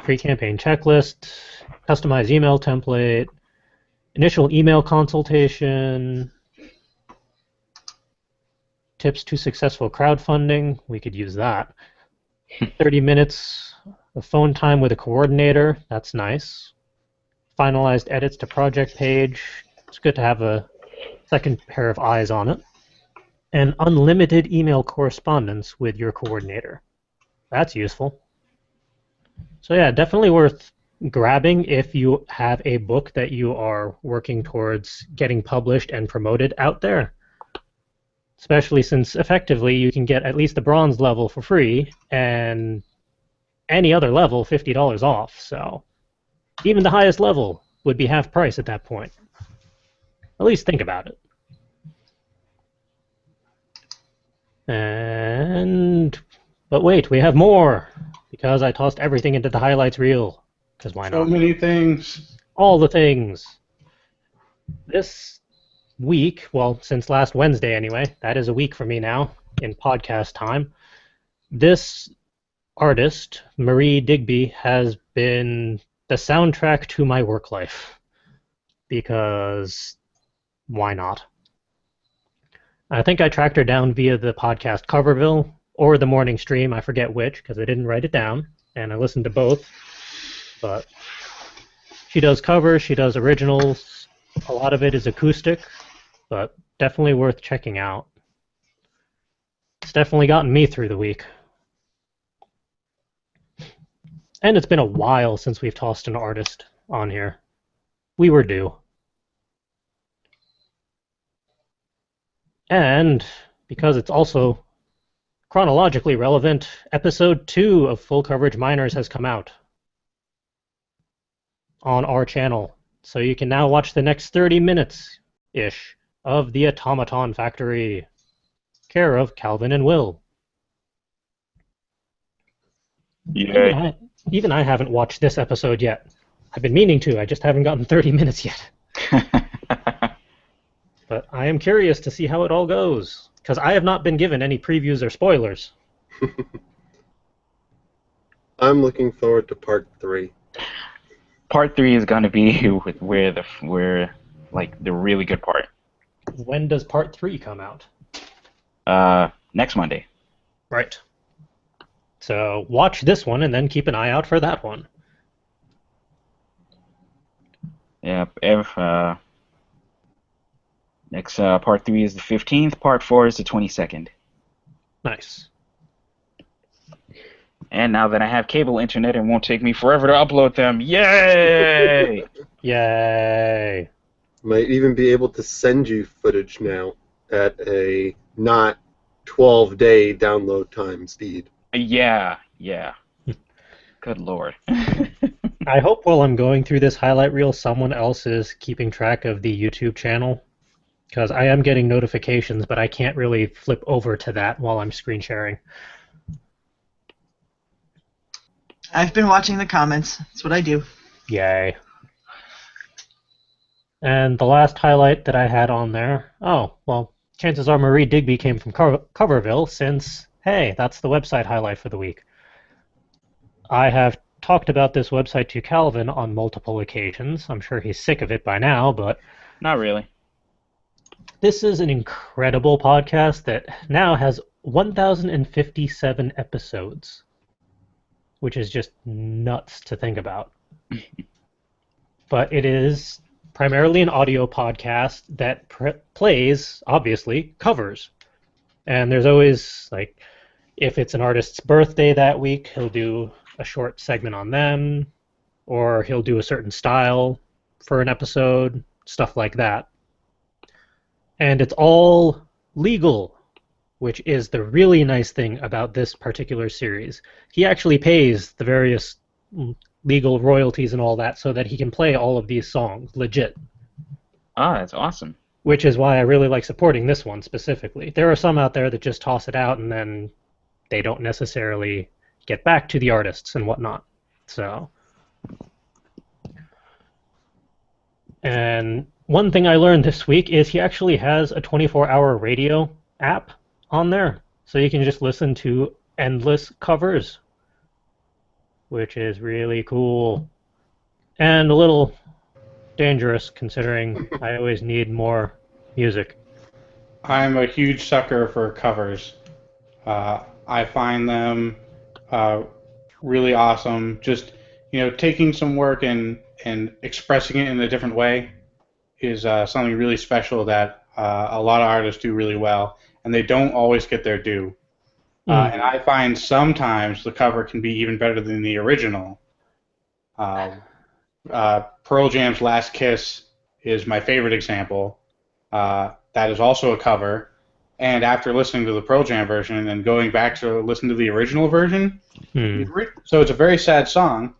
free campaign checklist, customized email template, initial email consultation, tips to successful crowdfunding. We could use that. 30 minutes of phone time with a coordinator. That's nice. Finalized edits to project page. It's good to have a second pair of eyes on it. And unlimited email correspondence with your coordinator. That's useful. So yeah, definitely worth grabbing if you have a book that you are working towards getting published and promoted out there. Especially since effectively you can get at least the bronze level for free and any other level $50 off. So even the highest level would be half price at that point. At least think about it. But wait, we have more, because I tossed everything into the highlights reel. Because why not?
So many things.
All the things. This week, well, since last Wednesday anyway, that is a week for me now in podcast time. This artist, Marie Digby, has been the soundtrack to my work life. Because why not? I think I tracked her down via the podcast Coverville or the morning stream. I forget which because I didn't write it down, and I listened to both. But she does covers, she does originals. A lot of it is acoustic, but definitely worth checking out. It's definitely gotten me through the week. And it's been a while since we've tossed an artist on here. We were due. And because it's also chronologically relevant, episode 2 of Full Coverage Minors has come out on our channel. So you can now watch the next 30 minutes-ish of The Automaton Factory, care of Calvin and Will.
Yeah.
Even I haven't watched this episode yet. I've been meaning to, I just haven't gotten 30 minutes yet. But I am curious to see how it all goes, because I have not been given any previews or spoilers.
I'm looking forward to part 3.
Part 3 is going to be where the really good part.
When does part 3 come out?
Next Monday.
Right. So watch this one and then keep an eye out for that one.
Yep. Next part 3 is the 15th. Part 4 is the 22nd.
Nice.
And now that I have cable internet, it won't take me forever to upload them. Yay!
Yay.
Might even be able to send you footage now at a not 12-day download time speed.
Yeah. Good lord.
I hope while I'm going through this highlight reel, someone else is keeping track of the YouTube channel, because I am getting notifications, but I can't really flip over to that while I'm screen sharing.
I've been watching the comments. That's what I do.
Yay. And the last highlight that I had on there, chances are Marie Digby came from Coverville, since, hey, that's the website highlight for the week. I have talked about this website to Calvin on multiple occasions. I'm sure he's sick of it by now, but...
Not really.
This is an incredible podcast that now has 1,057 episodes, which is just nuts to think about. But it is primarily an audio podcast that plays, obviously, covers. And there's always, if it's an artist's birthday that week, he'll do a short segment on them, or he'll do a certain style for an episode, stuff like that. And it's all legal, which is the really nice thing about this particular series. He actually pays the various legal royalties and all that so that he can play all of these songs legit.
Ah, that's awesome.
Which is why I really like supporting this one specifically. There are some out there that just toss it out and then they don't necessarily get back to the artists and whatnot. So, and one thing I learned this week is he actually has a 24-hour radio app on there, so you can just listen to endless covers, which is really cool and a little dangerous considering I always need more music.
I'm a huge sucker for covers. I find them really awesome. Just taking some work and expressing it in a different way is something really special that a lot of artists do really well, and they don't always get their due. And I find sometimes the cover can be even better than the original. Pearl Jam's Last Kiss is my favorite example. That is also a cover. And after listening to the Pearl Jam version and going back to listen to the original version, so it's a very sad song,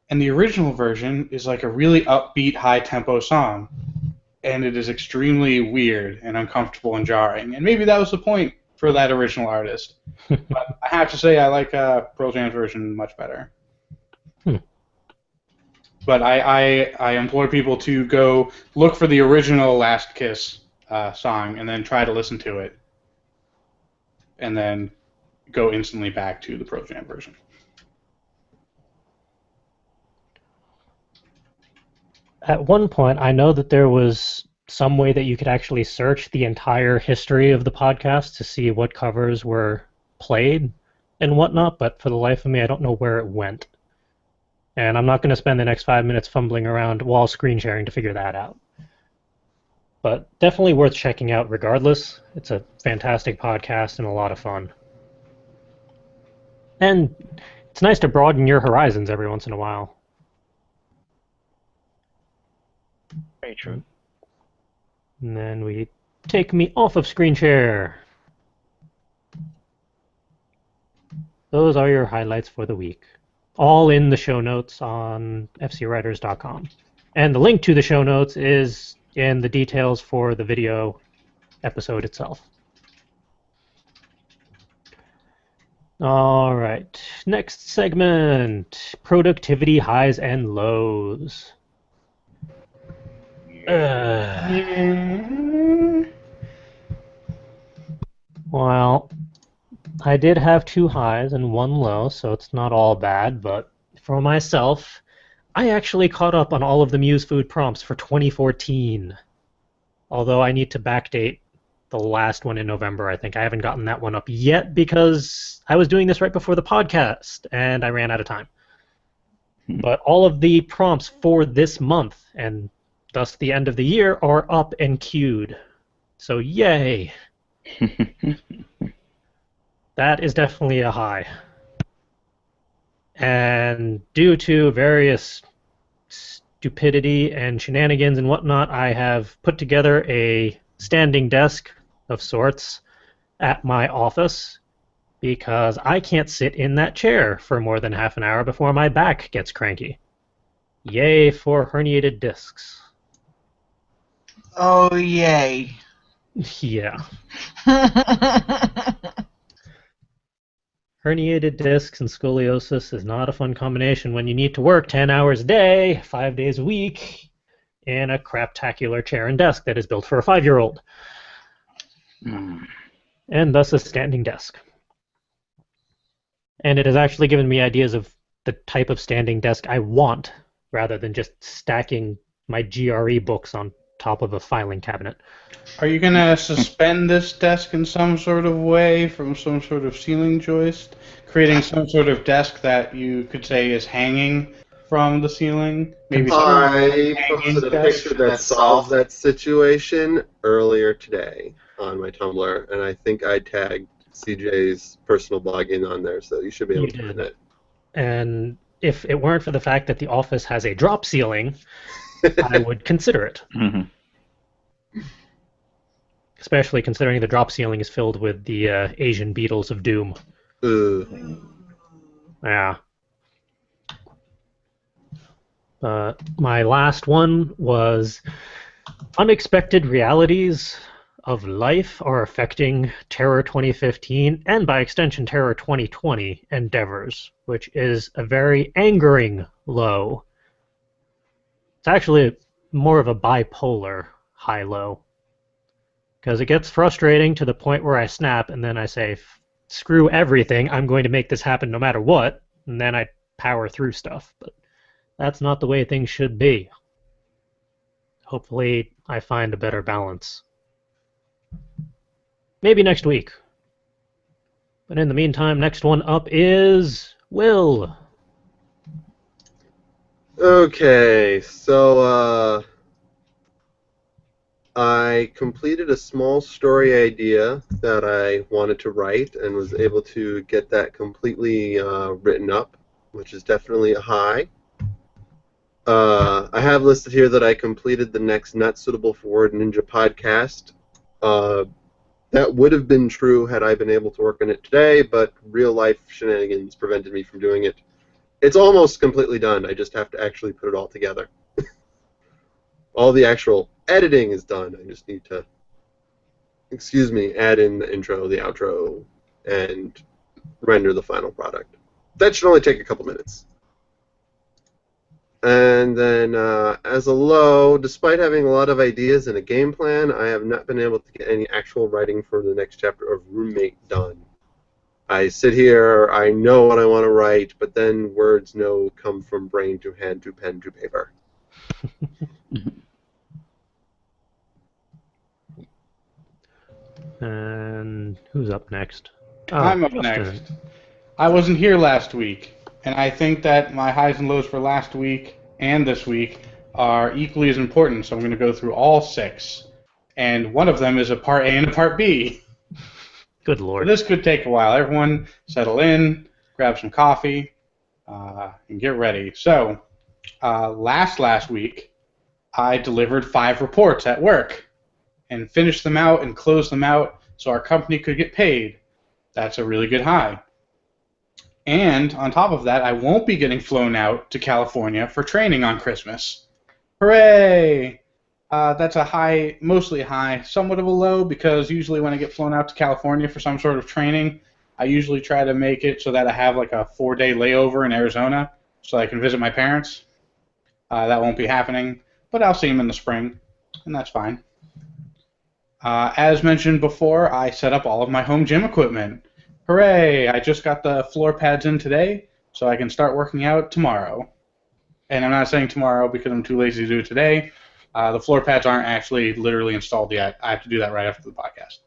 and the original version is like a really upbeat, high-tempo song. And it is extremely weird and uncomfortable and jarring. And maybe that was the point for that original artist. But I have to say I like Pearl Jam's version much better. But I implore people to go look for the original Last Kiss song and then try to listen to it. And then go instantly back to the Pearl Jam version.
At one point, I know that there was some way that you could actually search the entire history of the podcast to see what covers were played and whatnot, but for the life of me, I don't know where it went. And I'm not going to spend the next 5 minutes fumbling around while screen sharing to figure that out. But definitely worth checking out regardless. It's a fantastic podcast and a lot of fun. And it's nice to broaden your horizons every once in a while.
Very true.
And then we take me off of screen share. Those are your highlights for the week. All in the show notes on fcwriters.com. And the link to the show notes is in the details for the video episode itself. All right, next segment, productivity highs and lows. Well, I did have 2 highs and 1 low, so it's not all bad, but for myself, I actually caught up on all of the Muse food prompts for 2014. Although I need to backdate the last one in November, I think. I haven't gotten that one up yet because I was doing this right before the podcast, and I ran out of time. But all of the prompts for this month, and thus the end of the year, are up and queued. So yay! That is definitely a high. And due to various stupidity and shenanigans and whatnot, I have put together a standing desk of sorts at my office because I can't sit in that chair for more than half an hour before my back gets cranky. Yay for herniated discs.
Oh, yay.
Yeah. Herniated discs and scoliosis is not a fun combination when you need to work 10 hours a day, 5 days a week, in a craptacular chair and desk that is built for a 5-year-old. And thus a standing desk. And it has actually given me ideas of the type of standing desk I want, rather than just stacking my GRE books on top of a filing cabinet.
Are you going to suspend this desk in some sort of way from some sort of ceiling joist, creating some sort of desk that you could say is hanging from the ceiling? Maybe
I posted a picture that solves that situation earlier today on my Tumblr, and I think I tagged CJ's personal blog in on there, so you should be able to find it.
And if it weren't for the fact that the office has a drop ceiling, I would consider it.
Mhm.
Especially considering the drop ceiling is filled with the Asian beetles of doom.
Ugh.
Yeah. My last one was unexpected realities of life are affecting Terror 2015 and by extension Terror 2020 endeavors, which is a very angering low. It's actually more of a bipolar high-low because it gets frustrating to the point where I snap and then I say, screw everything, I'm going to make this happen no matter what, and then I power through stuff. But that's not the way things should be. Hopefully, I find a better balance. Maybe next week. But in the meantime, next one up is Will.
Okay, so I completed a small story idea that I wanted to write and was able to get that completely written up, which is definitely a high. I have listed here that I completed the next Not Suitable for Word Ninja podcast. That would have been true had I been able to work on it today, but real life shenanigans prevented me from doing it. It's almost completely done. I just have to actually put it all together. All the actual editing is done. I just need to, add in the intro, the outro, and render the final product. That should only take a couple minutes. And then, as a low, despite having a lot of ideas and a game plan, I have not been able to get any actual writing for the next chapter of Roommate done. I sit here, I know what I want to write, but then words no come from brain to hand to pen to paper.
And who's up next?
I'm up
Justin.
next. I wasn't here last week, and I think that my highs and lows for last week and this week are equally as important, so I'm going to go through all 6. And one of them is a part A and a part B.
Good
So
lord.
this could take a while. Everyone settle in, grab some coffee, and get ready. So, last week, I delivered 5 reports at work and finished them out and closed them out so our company could get paid. That's a really good high. And on top of that, I won't be getting flown out to California for training on Christmas. Hooray! That's a high, mostly a high, somewhat of a low, because usually when I get flown out to California for some sort of training, I usually try to make it so that I have like a 4-day layover in Arizona so I can visit my parents. That won't be happening, but I'll see them in the spring, and that's fine. As mentioned before, I set up all of my home gym equipment. Hooray! I just got the floor pads in today, so I can start working out tomorrow. And I'm not saying tomorrow because I'm too lazy to do it today. The floor pads aren't actually literally installed yet. I have to do that right after the podcast.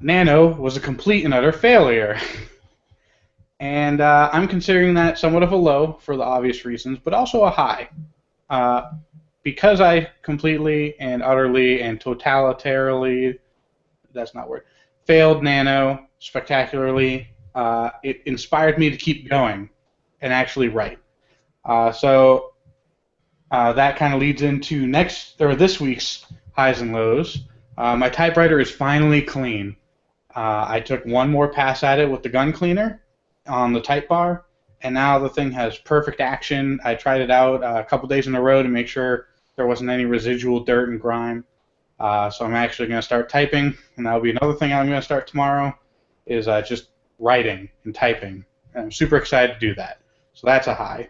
Nano was a complete and utter failure. And I'm considering that somewhat of a low for the obvious reasons, but also a high. Because I completely and utterly and totalitarily, that's not a word, failed Nano spectacularly, it inspired me to keep going and actually write. So that kind of leads into this week's highs and lows. My typewriter is finally clean. I took one more pass at it with the gun cleaner on the type bar, and now the thing has perfect action. I tried it out a couple days in a row to make sure there wasn't any residual dirt and grime. So I'm actually going to start typing, and that'll be another thing I'm going to start tomorrow, is just writing and typing. And I'm super excited to do that. So that's a high.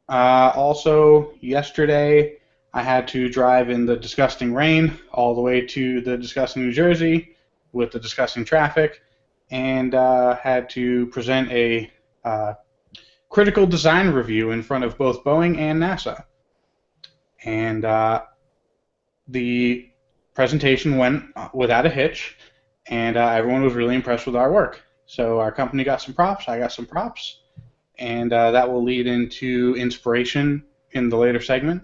Also, yesterday, I had to drive in the disgusting rain all the way to the disgusting New Jersey with the disgusting traffic, and had to present a critical design review in front of both Boeing and NASA. And the presentation went without a hitch, and everyone was really impressed with our work. So our company got some props, I got some props, and that will lead into inspiration in the later segment.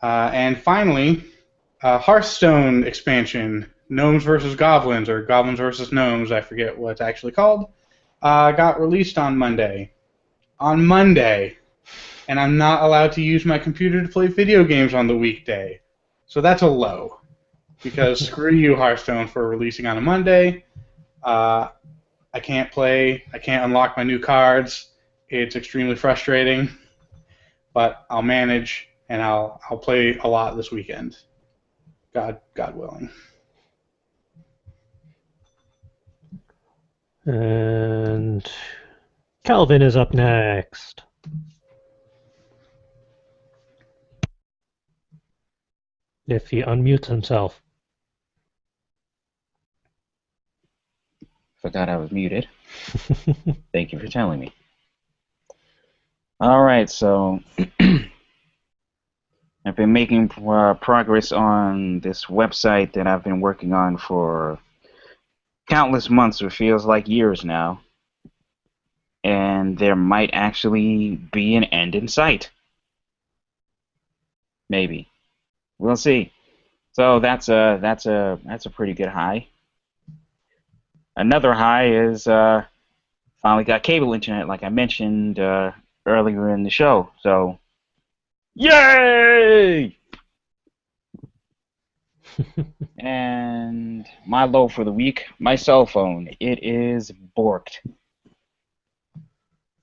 And finally, Hearthstone expansion Gnomes versus Goblins, or Goblins versus Gnomes, I forget what it's actually called, got released on Monday. On Monday. And I'm not allowed to use my computer to play video games on the weekday. So that's a low. Because screw you, Hearthstone, for releasing on a Monday. I can't play. I can't unlock my new cards. It's extremely frustrating. But I'll manage, and I'll play a lot this weekend. God willing.
And Calvin is up next. If he unmutes himself.
Forgot I was muted. Thank you for telling me. All right, so I've been making progress on this website that I've been working on for countless months, or feels like years now. And there might actually be an end in sight. Maybe. We'll see. So that's a pretty good high. Another high is finally got cable internet, like I mentioned earlier in the show. So, yay! And my low for the week, my cell phone. It is borked.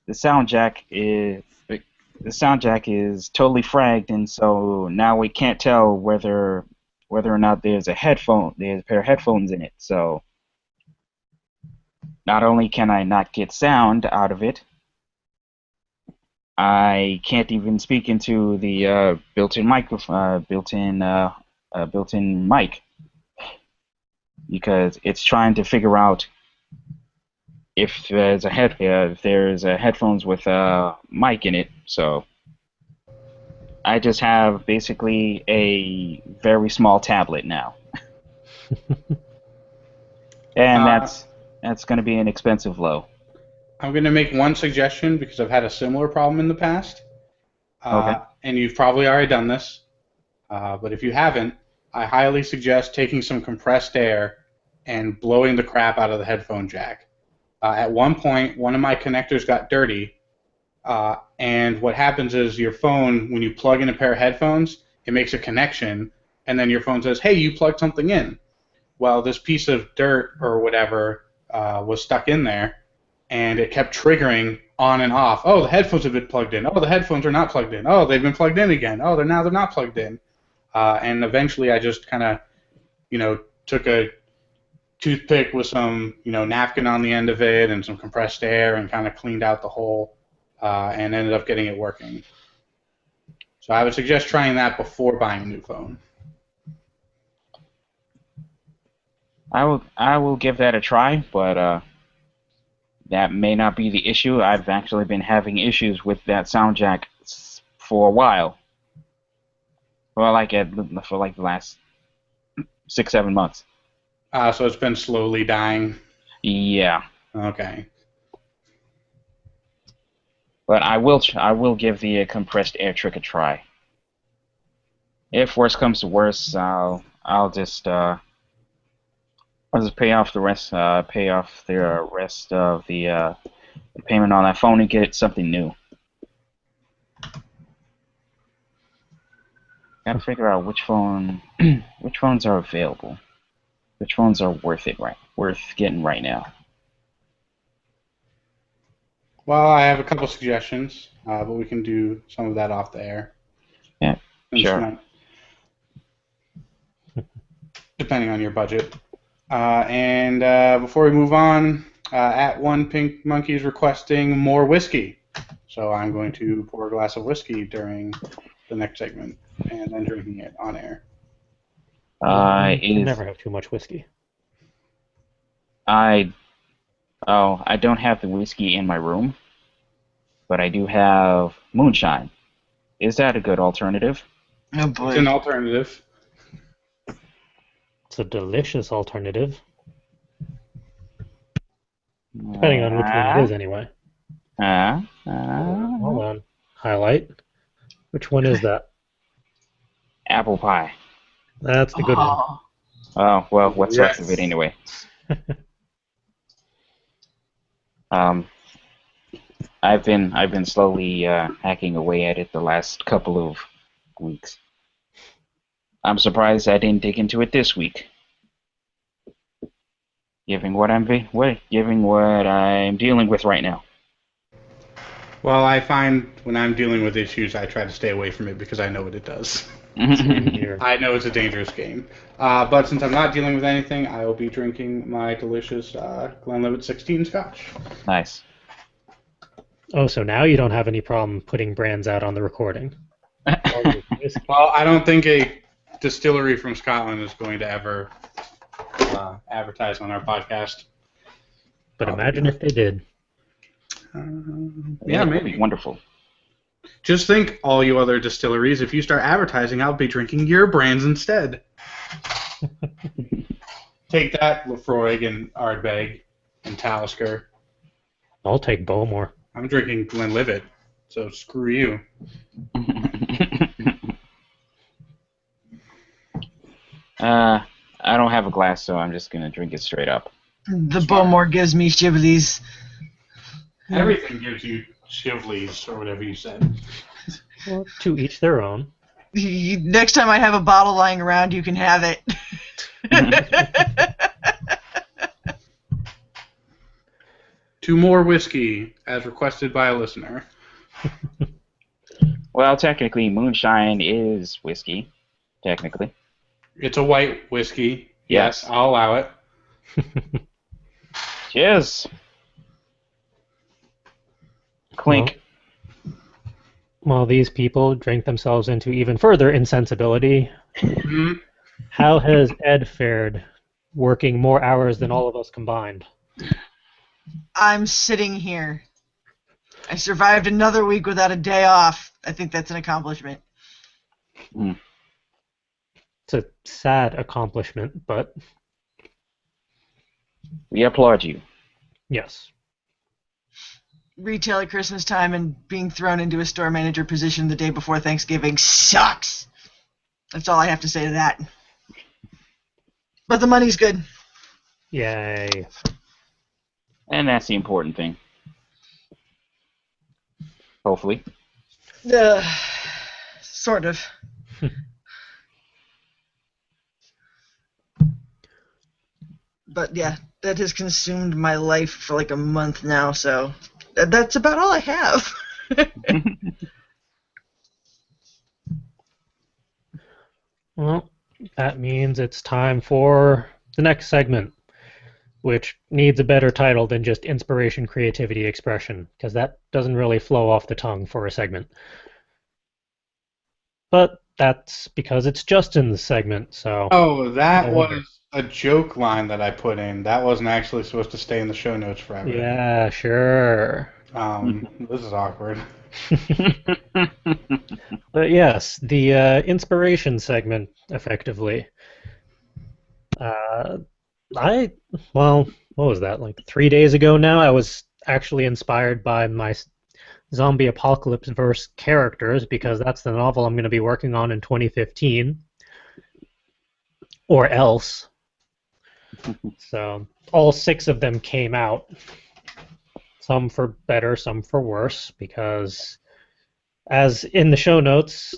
The sound jack is totally fragged, and so now we can't tell whether or not there's a pair of headphones in it. So not only can I not get sound out of it, I can't even speak into the built-in microphone, built-in mic, because it's trying to figure out if there's headphones with a mic in it. So I just have basically a very small tablet now, and that's going to be an expensive low.
I'm going to make one suggestion because I've had a similar problem in the past.
Okay.
And you've probably already done this. But if you haven't, I highly suggest taking some compressed air and blowing the crap out of the headphone jack. At one point, one of my connectors got dirty. And what happens is your phone, when you plug in a pair of headphones, it makes a connection. And then your phone says, hey, you plugged something in. Well, this piece of dirt or whatever was stuck in there. And it kept triggering on and off. Oh, the headphones have been plugged in. Oh, the headphones are not plugged in. Oh, they've been plugged in again. Oh, they're not plugged in. And eventually I just kind of, took a toothpick with some, napkin on the end of it and some compressed air and kind of cleaned out the hole and ended up getting it working. So I would suggest trying that before buying a new phone.
I will give that a try, but that may not be the issue. I've actually been having issues with that sound jack for a while. For like the last 6-7 months.
So it's been slowly dying.
Yeah.
Okay.
But I will give the compressed air trick a try. If worse comes to worse, I'll just pay off the rest of the payment on that phone and get something new. Gotta figure out which phones are available, which phones are worth getting right now.
Well, I have a couple suggestions, but we can do some of that off the air.
Yeah, sure.
Depending on your budget. And before we move on, at One Pink Monkey is requesting more whiskey. So I'm going to pour a glass of whiskey during the next segment and then drinking it on air.
You never have too much whiskey.
I don't have the whiskey in my room, but I do have moonshine. Is that a good alternative?
Oh boy.
It's an alternative.
It's a delicious alternative. Depending on which one it is, anyway. Hold on. Highlight. Which one is that?
Apple pie.
That's the good one.
Oh, well, what's left of it
Yes.
anyway? Um, I've been slowly hacking away at it the last couple of weeks. I'm surprised I didn't dig into it this week, given what I'm dealing with right now.
Well, I find when I'm dealing with issues, I try to stay away from it because I know what it does.
Same here.
I know it's a dangerous game. But since I'm not dealing with anything, I will be drinking my delicious Glenlivet 16 Scotch.
Nice.
Oh, so now you don't have any problem putting brands out on the recording. All your whiskey.
Well, I don't think a distillery from Scotland is going to ever advertise on our podcast.
But imagine if they did.
Yeah,
That would be
maybe.
wonderful.
Just think, all you other distilleries, if you start advertising, I'll be drinking your brands instead. Take that, Lefroy and Ardbeg and Talisker.
I'll take Bowmore.
I'm drinking Glenlivet, so screw you.
I don't have a glass, so I'm just gonna drink it straight up.
The Bowmore gives me shivelies.
Everything gives you shivleys, or whatever you said.
Well, to each their own.
Next time I have a bottle lying around, you can have it.
Two more whiskey, as requested by a listener.
Well, technically, moonshine is whiskey. Technically.
It's a white whiskey.
Yes.
Yes, I'll allow it.
Cheers. Clink.
While these people drink themselves into even further insensibility,
Mhm.
how has Ed fared working more hours than all of us combined?
I'm sitting here. I survived another week without a day off. I think that's an accomplishment.
It's a sad accomplishment, but
We applaud you.
yes.
Retail at Christmas time and being thrown into a store manager position the day before Thanksgiving sucks. That's all I have to say to that. But the money's good.
Yay.
And that's the important thing. Hopefully.
Sort of. But yeah, that has consumed my life for like a month now, so that's about all I have.
Well, that means it's time for the next segment, which needs a better title than just inspiration, creativity, expression, because that doesn't really flow off the tongue for a segment. But that's because it's Justin's segment, so...
Oh, that
I wonder.
was a joke line that I put in. That wasn't actually supposed to stay in the show notes forever.
Yeah, sure.
This is awkward.
But yes, the inspiration segment, effectively. Well, what was that, like 3 days ago now? I was actually inspired by my zombie apocalypse verse characters, because that's the novel I'm going to be working on in 2015. Or else. So, all 6 of them came out. Some for better, some for worse, because, as in the show notes,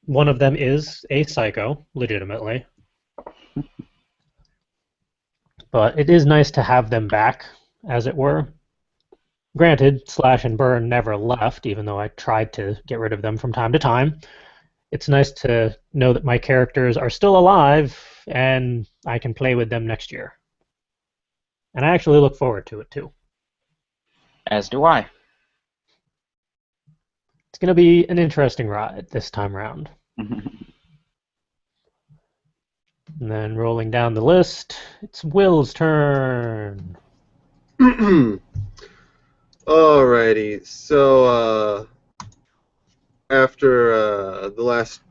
one of them is a psycho, legitimately. But it is nice to have them back, as it were. Granted, Slash and Burn never left, even though I tried to get rid of them from time to time. It's nice to know that my characters are still alive, and I can play with them next year. And I actually look forward to it, too.
As do I.
It's going to be an interesting ride this time around. And then rolling down the list, it's Will's turn.
Alrighty, so after the last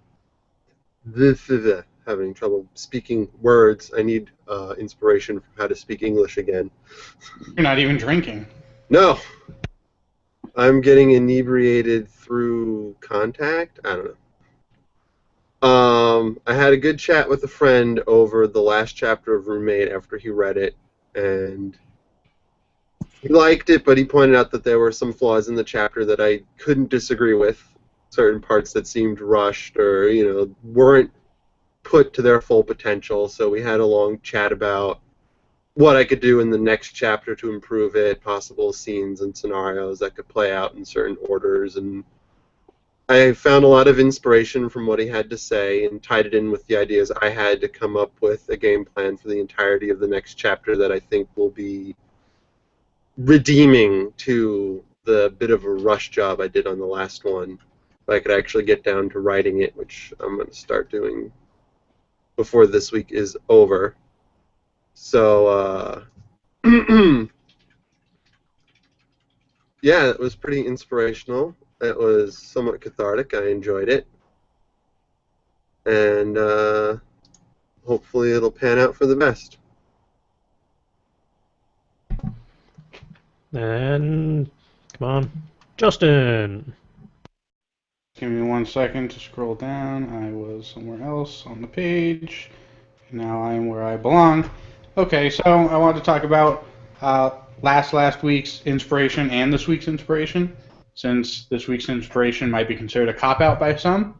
having trouble speaking words, I need inspiration from how to speak English again.
You're not even drinking.
No, I'm getting inebriated through contact. I don't know. I had a good chat with a friend over the last chapter of Roommate after he read it, and he liked it, but he pointed out that there were some flaws in the chapter that I couldn't disagree with. Certain parts that seemed rushed or, weren't put to their full potential. So we had a long chat about what I could do in the next chapter to improve it, possible scenes and scenarios that could play out in certain orders, and I found a lot of inspiration from what he had to say and tied it in with the ideas I had to come up with a game plan for the entirety of the next chapter that I think will be redeeming to the bit of a rush job I did on the last one. If I could actually get down to writing it, which I'm going to start doing before this week is over. So, yeah, it was pretty inspirational. It was somewhat cathartic. I enjoyed it. And hopefully it'll pan out for the best.
And come on, Justin.
Give me 1 second to scroll down. I was somewhere else on the page. Now I am where I belong. Okay, so I wanted to talk about last week's inspiration and this week's inspiration, since this week's inspiration might be considered a cop-out by some.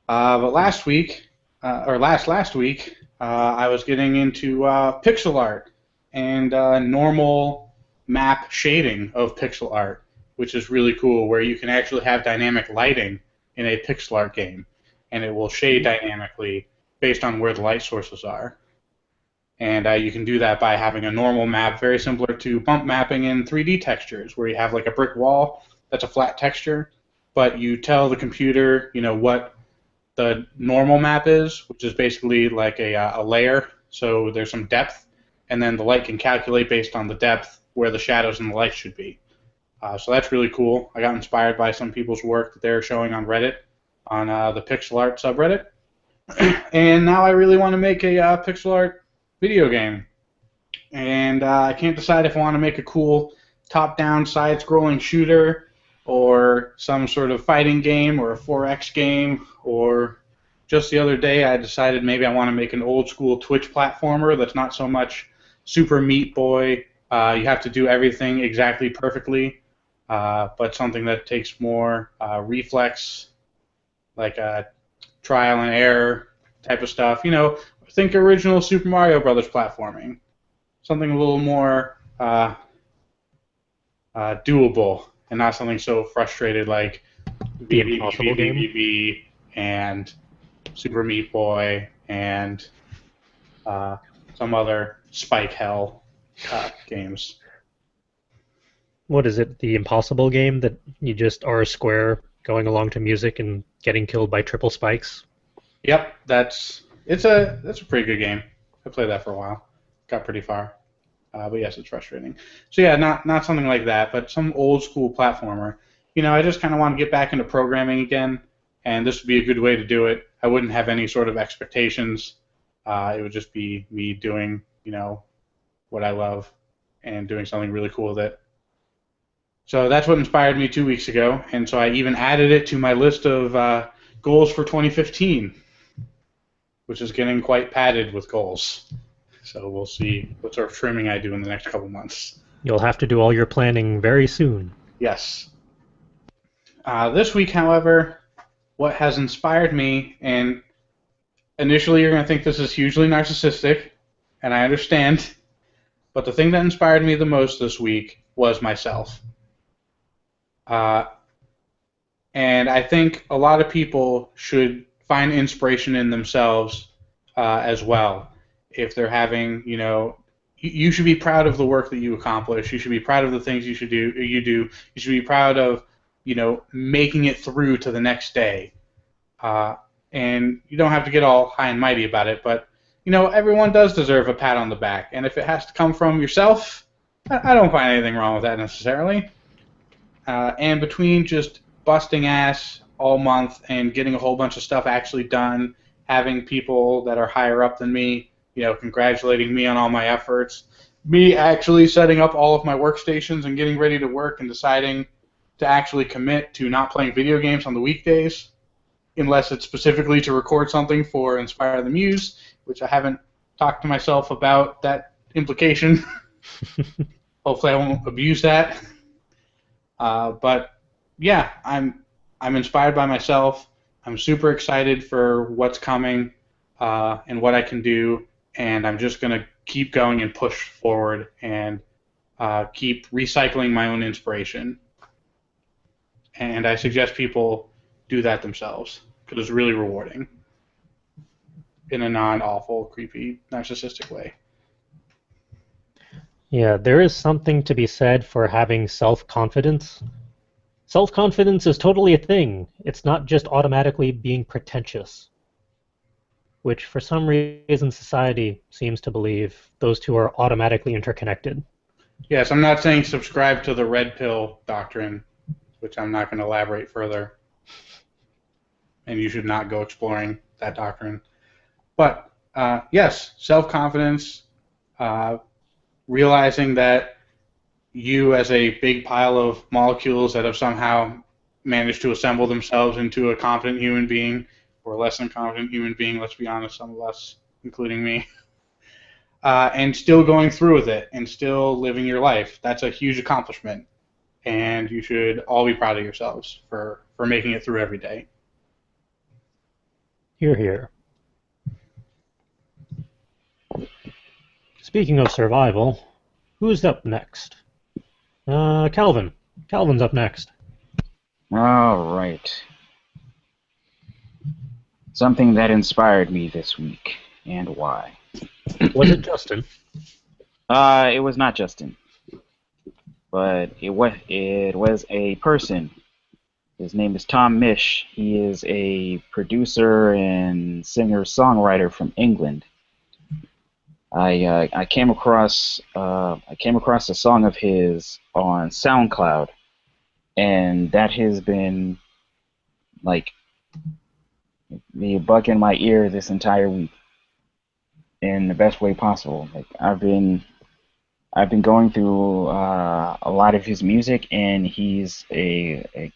But last week, last week, I was getting into pixel art and normal map shading of pixel art, which is really cool, where you can actually have dynamic lighting in a pixel art game, and it will shade dynamically based on where the light sources are. And you can do that by having a normal map, very similar to bump mapping in 3D textures, where you have like a brick wall that's a flat texture, but you tell the computer, what the normal map is, which is basically like a layer, so there's some depth, and then the light can calculate based on the depth where the shadows and the light should be. So that's really cool. I got inspired by some people's work that they're showing on Reddit, on the pixel art subreddit. And now I really want to make a pixel art video game. And I can't decide if I want to make a cool top-down side-scrolling shooter or some sort of fighting game or a 4X game, or just the other day I decided maybe I want to make an old-school Twitch platformer that's not so much Super Meat Boy. You have to do everything exactly perfectly, but something that takes more reflex, like trial and error type of stuff. Think original Super Mario Brothers platforming. Something a little more doable, and not something so frustrated like
The Impossible game?
and Super Meat Boy and some other Spike Hell games.
What is it? The Impossible game that you just are a square going along to music and getting killed by triple spikes?
Yep, that's a pretty good game. I played that for a while. Got pretty far. But yes, it's frustrating. So yeah, not something like that, but some old school platformer. I just kind of want to get back into programming again, and this would be a good way to do it. I wouldn't have any sort of expectations. It would just be me doing, what I love and doing something really cool with it. So that's what inspired me 2 weeks ago, and so I even added it to my list of goals for 2015, which is getting quite padded with goals. So we'll see what sort of trimming I do in the next couple months.
You'll have to do all your planning very soon.
Yes. This week, however, what has inspired me, and initially you're going to think this is hugely narcissistic, and I understand, but the thing that inspired me the most this week was myself. And I think a lot of people should find inspiration in themselves as well. If they're having, you should be proud of the work that you accomplish. You should be proud of the things you do. You should be proud of, making it through to the next day. And you don't have to get all high and mighty about it, but, everyone does deserve a pat on the back. And if it has to come from yourself, I don't find anything wrong with that necessarily. And between just busting ass all month and getting a whole bunch of stuff actually done, having people that are higher up than me, congratulating me on all my efforts, me actually setting up all of my workstations and getting ready to work and deciding to actually commit to not playing video games on the weekdays, unless it's specifically to record something for Inspire the Muse, which I haven't talked to myself about that implication. Hopefully I won't abuse that. But yeah, I'm inspired by myself. I'm super excited for what's coming and what I can do, and I'm just going to keep going and push forward and keep recycling my own inspiration. And I suggest people do that themselves because it's really rewarding in a non-awful, creepy, narcissistic way.
Yeah, there is something to be said for having self-confidence. Self-confidence is totally a thing. It's not just automatically being pretentious, which for some reason society seems to believe those two are automatically interconnected.
Yes, I'm not saying subscribe to the red pill doctrine, which I'm not going to elaborate further. And you should not go exploring that doctrine. But yes, self-confidence, realizing that you as a big pile of molecules that have somehow managed to assemble themselves into a confident human being, or a less than confident human being, let's be honest, some of us, including me, and still going through with it and still living your life. That's a huge accomplishment. And you should all be proud of yourselves for making it through every day.
Hear, hear. Speaking of survival, who's up next? Calvin. Calvin's up next.
All right. Something that inspired me this week, and why?
Was it Justin?
It was not Justin, but it was a person. His name is Tom Misch. He is a producer and singer-songwriter from England. I came across a song of his on SoundCloud, and that has been like me bugging my ear this entire week in the best way possible. Like I've been going through a lot of his music, and he's a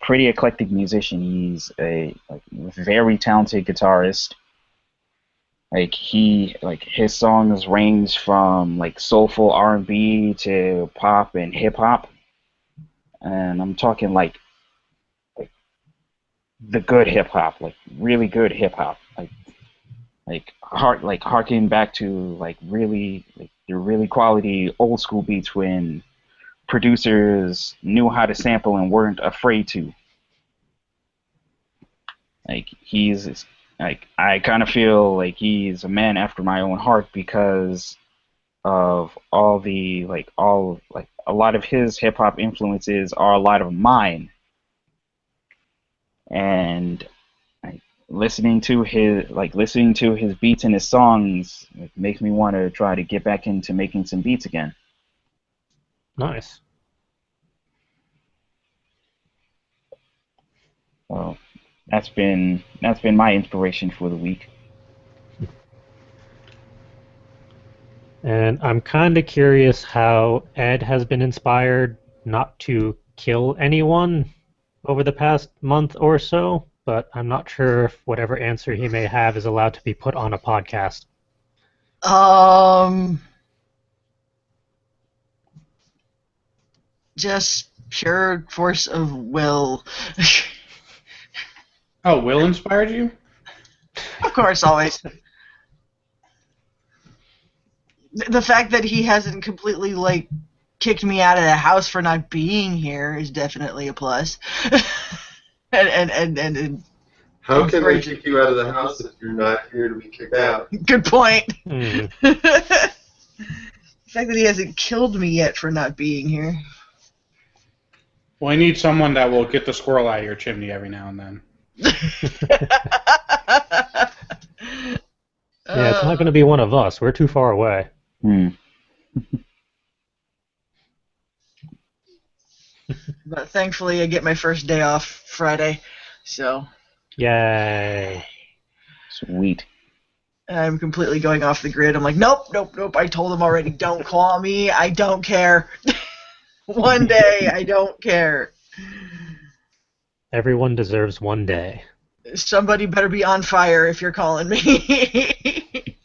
pretty eclectic musician. He's a very talented guitarist. His songs range from like soulful R&B to pop and hip hop, and I'm talking like the good hip hop, like really good hip hop, harking back to the really quality old school beats when producers knew how to sample and weren't afraid to. I kind of feel like he's a man after my own heart because of a lot of his hip hop influences are a lot of mine, and listening to his beats and his songs makes me want to try to get back into making some beats again.
Nice.
Well, that's been my inspiration for the week.
And I'm kind of curious how Ed has been inspired not to kill anyone over the past month or so, but I'm not sure if whatever answer he may have is allowed to be put on a podcast.
Just pure force of will.
Oh, Will inspired you?
Of course, always. The fact that he hasn't completely, kicked me out of the house for not being here is definitely a plus. and
How can they kick you out of the house if you're not here to be kicked out?
good point.
Hmm.
The fact that he hasn't killed me yet for not being here.
Well, I need someone that will get the squirrel out of your chimney every now and then.
Yeah, it's not going to be one of us. We're too far away.
But thankfully, I get my first day off Friday, so
Yay.
Sweet.
I'm completely going off the grid. I'm like, nope. I told him already, don't call me. I don't care. One day, I don't care.
Everyone deserves one day.
Somebody better be on fire if you're calling me.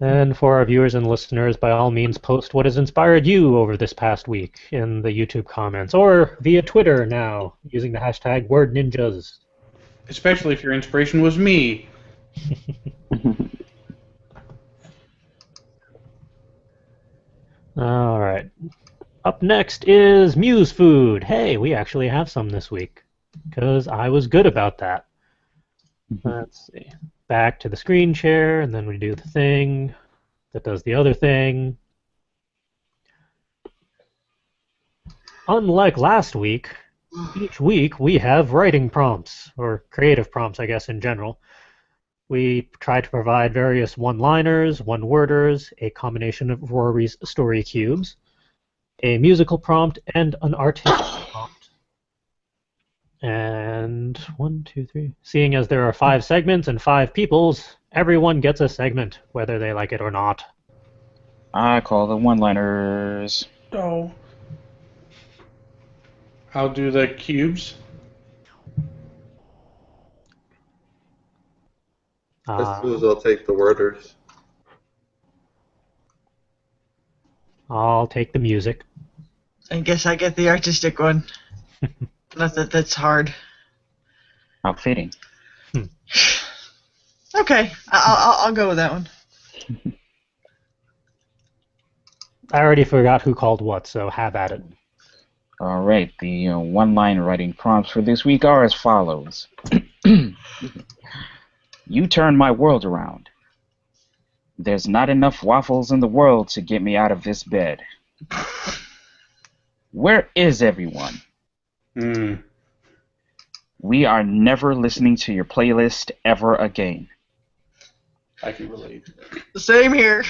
And for our viewers and listeners, by all means, post what has inspired you over this past week in the YouTube comments or via Twitter now using the hashtag WordNinjas.
Especially if your inspiration was me.
All right. Up next is Muse Food. Hey, we actually have some this week because I was good about that. Let's see. Back to the screen share, and then we do the thing that does the other thing. Unlike last week, each week we have writing prompts, or creative prompts, I guess, in general. We try to provide various one-liners, one-worders, a combination of Rory's story cubes, a musical prompt, and an artistic prompt. And 1, 2, 3. Seeing as there are 5 segments and 5 peoples, everyone gets a segment, whether they like it or not.
I call the one-liners.
So, I'll do the cubes.
I suppose I'll take the worders.
I'll take the music.
I guess I get the artistic one. Not that that's hard.
How fitting.
Okay, I'll go with that one.
I already forgot who called what, so have at it.
All right, the one-line writing prompts for this week are as follows. You turn my world around. There's not enough waffles in the world to get me out of this bed. Where is everyone? We are never listening to your playlist ever again.
I can relate.
Same here.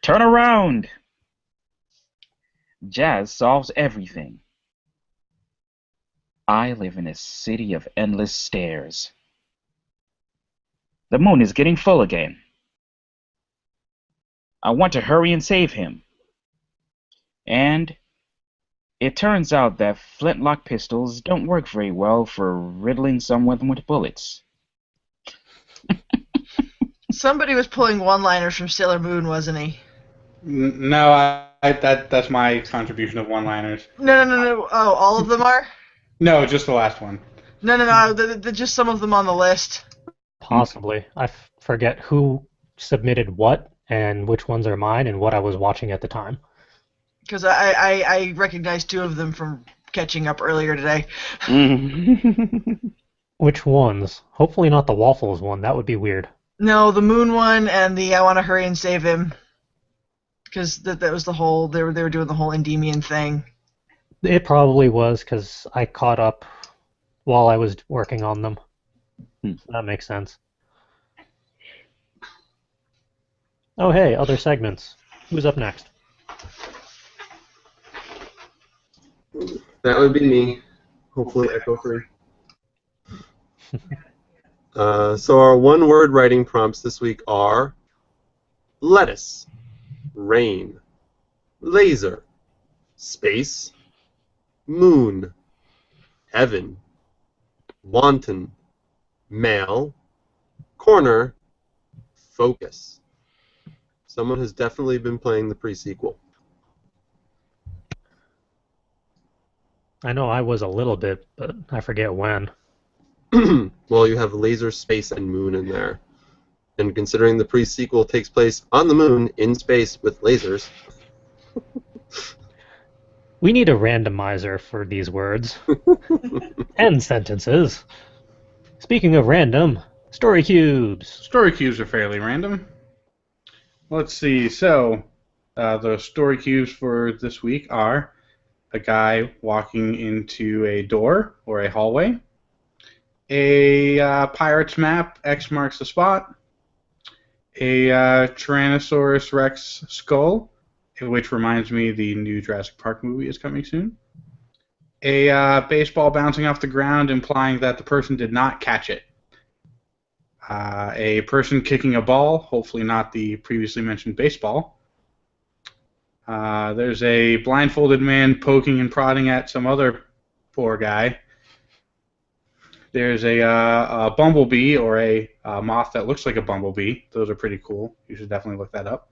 Turn around. Jazz solves everything. I live in a city of endless stairs. The moon is getting full again. I want to hurry and save him. And it turns out that flintlock pistols don't work very well for riddling someone with bullets.
Somebody was pulling one-liners from Sailor Moon, wasn't he?
No, that's my contribution of one-liners.
No. Oh, all of them are?
No, just the last one.
No. Just some of them on the list.
Possibly. I forget who submitted what and which ones are mine and what I was watching at the time.
Because I recognized 2 of them from catching up earlier today.
Which ones? Hopefully not the waffles one. That would be weird.
No, the moon one and the I want to hurry and save him. Because that was the whole, they were doing the whole Endymion thing.
It probably was because I caught up while I was working on them. So that makes sense. Oh, hey, other segments. Who's up next?
That would be me. Hopefully echo-free. So our one-word writing prompts this week are lettuce, rain, laser, space, moon, heaven, wanton, male, corner, focus. Someone has definitely been playing the pre-sequel.
I know I was a little bit, but I forget when.
Well, you have laser, space, and moon in there. And considering the pre-sequel takes place on the moon, in space, with lasers.
We need a randomizer for these words. And sentences. Speaking of random, story cubes.
Story cubes are fairly random. Let's see. So, the story cubes for this week are a guy walking into a door or a hallway, a pirate's map, X marks the spot, a Tyrannosaurus Rex skull, which reminds me the new Jurassic Park movie is coming soon, a baseball bouncing off the ground implying that the person did not catch it, a person kicking a ball, hopefully not the previously mentioned baseball, There's a blindfolded man poking and prodding at some other poor guy. There's a bumblebee or a moth that looks like a bumblebee. Those are pretty cool. You should definitely look that up.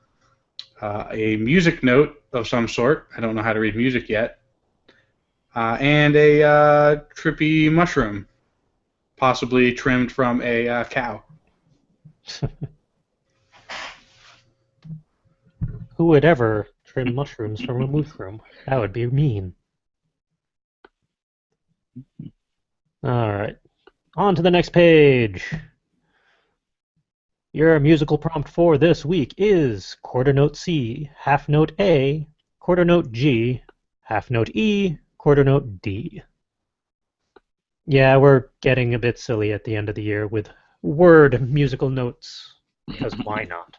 A music note of some sort. I don't know how to read music yet. And a trippy mushroom, possibly trimmed from a cow.
Who would ever trim mushrooms from a mushroom? That would be mean. Alright. On to the next page. Your musical prompt for this week is quarter note C, half note A, quarter note G, half note E, quarter note D. Yeah, we're getting a bit silly at the end of the year with word musical notes, because why not?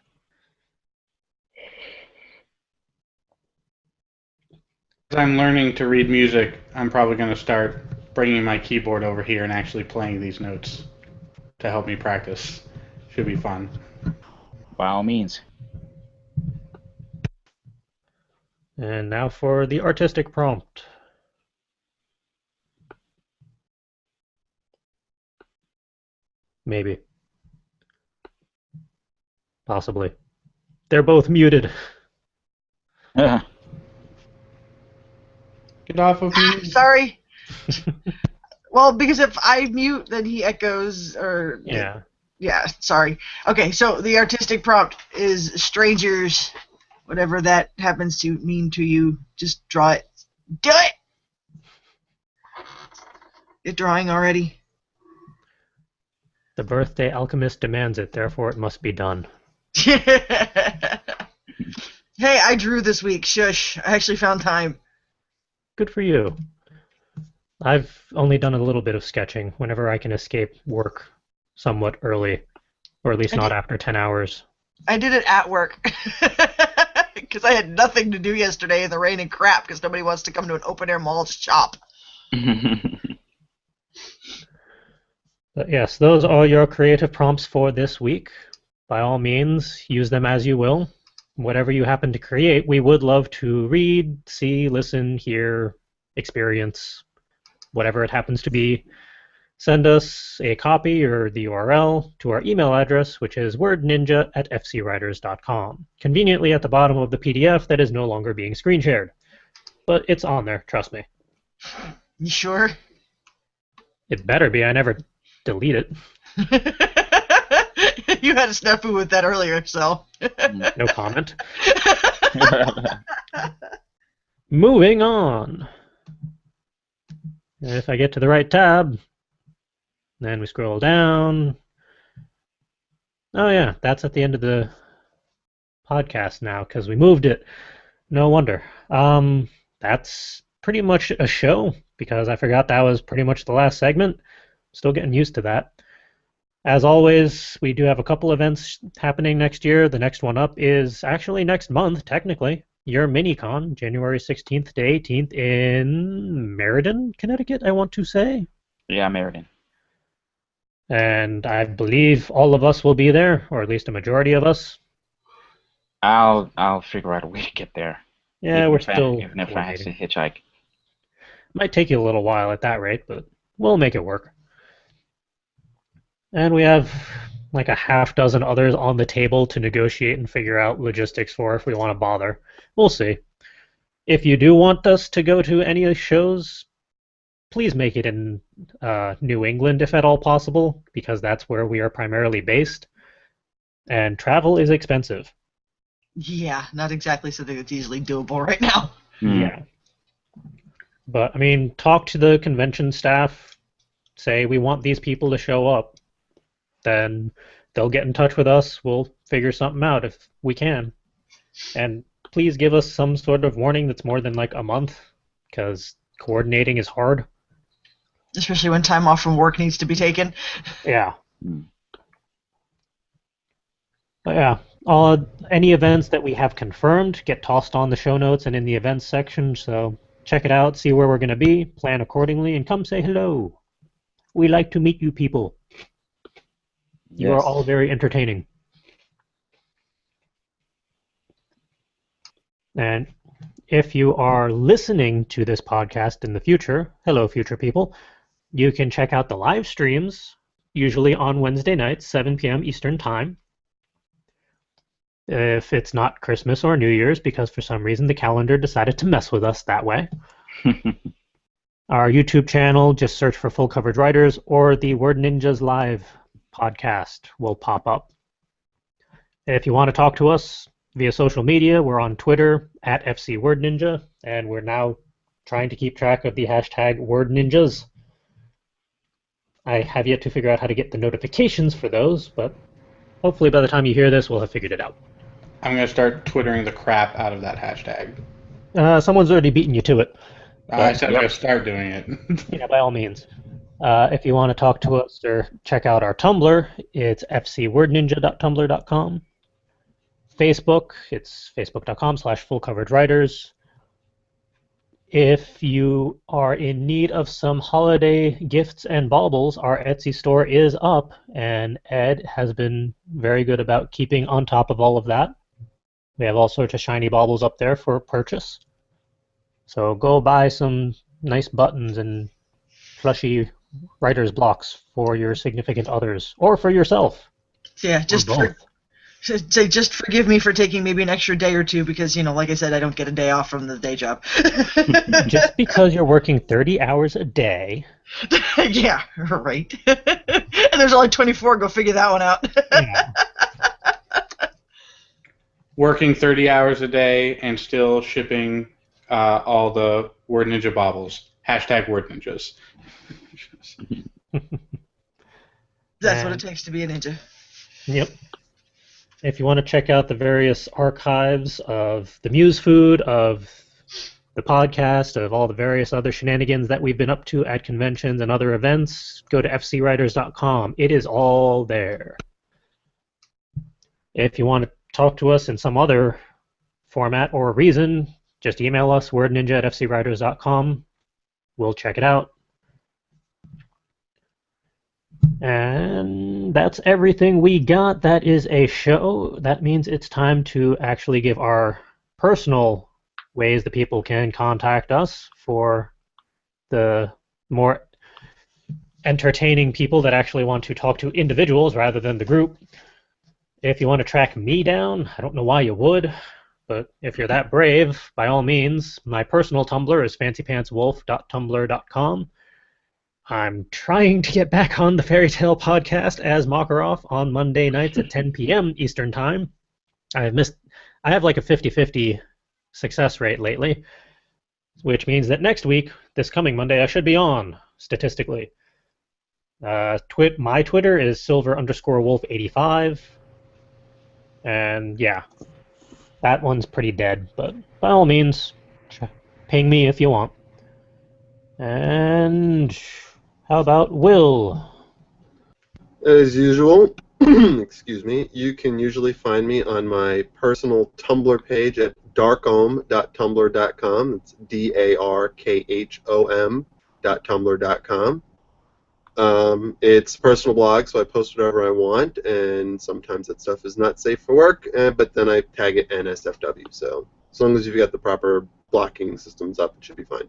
As I'm learning to read music, I'm probably going to start bringing my keyboard over here and actually playing these notes to help me practice. Should be fun.
By all means.
And now for the artistic prompt. Maybe. Possibly. They're both muted.
Get off of me.
Sorry. Well, because if I mute, then he echoes, or...
Yeah.
Yeah, sorry. Okay, so the artistic prompt is strangers, whatever that happens to mean to you, just draw it. Do it! You're drawing already?
The birthday alchemist demands it, therefore it must be done.
Hey, I drew this week. Shush. I actually found time.
Good for you. I've only done a little bit of sketching whenever I can escape work somewhat early, or at least not after 10 hours.
I did it at work. Because I had nothing to do yesterday in the rain and crap because nobody wants to come to an open-air mall to shop.
But yes, those are your creative prompts for this week. By all means, use them as you will. Whatever you happen to create, we would love to read, see, listen, hear, experience, whatever it happens to be. Send us a copy or the URL to our email address, which is wordninja@fcwriters.com. Conveniently at the bottom of the PDF that is no longer being screen shared. But it's on there, trust me.
You sure?
It better be. I never delete it.
You had a snafu with that earlier, so.
No comment. Moving on. And if I get to the right tab, then we scroll down. Oh yeah, that's at the end of the podcast now because we moved it. No wonder. That's pretty much a show because I forgot that was pretty much the last segment. Still getting used to that. As always, we do have a couple events happening next year. The next one up is actually next month, technically. Your MiniCon, January 16th to 18th in Meriden, Connecticut, I want to say.
Yeah, Meriden.
And I believe all of us will be there, or at least a majority of us.
I'll figure out a way to get there.
Yeah,
even
we're
if
still
even if I have to hitchhike.
Might take you a little while at that rate, but we'll make it work. And we have like a half dozen others on the table to negotiate and figure out logistics for if we want to bother. We'll see. If you do want us to go to any of the shows, please make it in New England if at all possible, because that's where we are primarily based. And travel is expensive.
Yeah, not exactly something that's easily doable right now.
Yeah. But, I mean, talk to the convention staff, say we want these people to show up, then they'll get in touch with us, we'll figure something out if we can. And please give us some sort of warning that's more than like a month, because coordinating is hard.
Especially when time off from work needs to be taken.
Yeah. But yeah, any events that we have confirmed get tossed on the show notes and in the events section, so check it out, see where we're going to be, plan accordingly, and come say hello. We like to meet you people. You are all very entertaining. And If you are listening to this podcast in the future, hello, future people, you can check out the live streams, usually on Wednesday nights, 7 p.m. Eastern Time. If it's not Christmas or New Year's, because for some reason the calendar decided to mess with us that way. Our YouTube channel, just search for Full Coverage Writers, or the Word Ninjas Live podcast will pop up. If you want to talk to us via social media, we're on Twitter at FC Word Ninja, and we're now trying to keep track of the hashtag Word Ninjas. I have yet to figure out how to get the notifications for those, but hopefully by the time you hear this, we'll have figured it out.
I'm going to start twittering the crap out of that hashtag.
Someone's already beaten you to it.
I said I'm going to start doing it.
Yeah, by all means. If you want to talk to us or check out our Tumblr, it's fcwordninja.tumblr.com. Facebook, it's facebook.com/fullcoveragewriters. If you are in need of some holiday gifts and baubles, our Etsy store is up, and Ed has been very good about keeping on top of all of that. We have all sorts of shiny baubles up there for purchase. So go buy some nice buttons and plushy writer's blocks for your significant others, or for yourself.
Yeah, just forgive me for taking maybe an extra day or two because, like I said, I don't get a day off from the day job.
Just because you're working 30 hours a day.
Yeah, right. And there's only 24, go figure that one out.
Yeah.
Working 30 hours a day and still shipping all the Word Ninja baubles. Hashtag Word Ninjas.
That's what it takes to be a ninja.
Yep. If you want to check out the various archives of the Muse Food, of the podcast, of all the various other shenanigans that we've been up to at conventions and other events, go to fcwriters.com. It is all there. If you want to talk to us in some other format or reason, just email us, wordninja@fcwriters.com. We'll check it out. And that's everything we got. That is a show. That means it's time to actually give our personal ways that people can contact us for the more entertaining people that actually want to talk to individuals rather than the group. If you want to track me down, I don't know why you would, but if you're that brave, by all means, my personal Tumblr is fancypantswolf.tumblr.com. I'm trying to get back on the Fairy Tale podcast as Makarov on Monday nights at 10 p.m. Eastern Time. I have like a 50-50 success rate lately, which means that next week, this coming Monday, I should be on, statistically. My Twitter is silver_wolf85. And yeah, that one's pretty dead, but by all means, ping me if you want. And how about Will?
As usual, excuse me, you can usually find me on my personal Tumblr page at darkhom.tumblr.com. It's darkhom.tumblr.com. It's a personal blog, so I post whatever I want, and sometimes that stuff is not safe for work, but then I tag it NSFW, so as long as you've got the proper blocking systems up, it should be fine.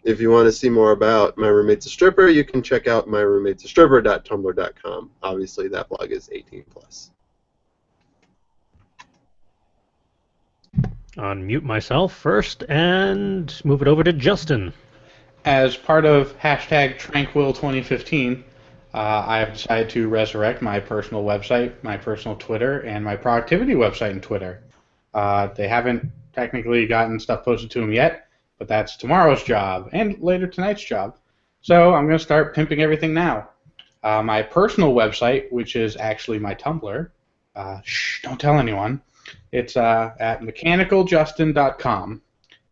If you want to see more about My Roommate's a Stripper, you can check out myroommatesastripper.tumblr.com. Obviously, that blog is 18+.
Unmute myself first and move it over to Justin.
As part of hashtag Tranquil 2015, I have decided to resurrect my personal website, my personal Twitter, and my productivity website and Twitter. They haven't technically gotten stuff posted to them yet, but that's tomorrow's job and later tonight's job. So I'm going to start pimping everything now. My personal website, which is actually my Tumblr, don't tell anyone, it's at mechanicaljustin.com.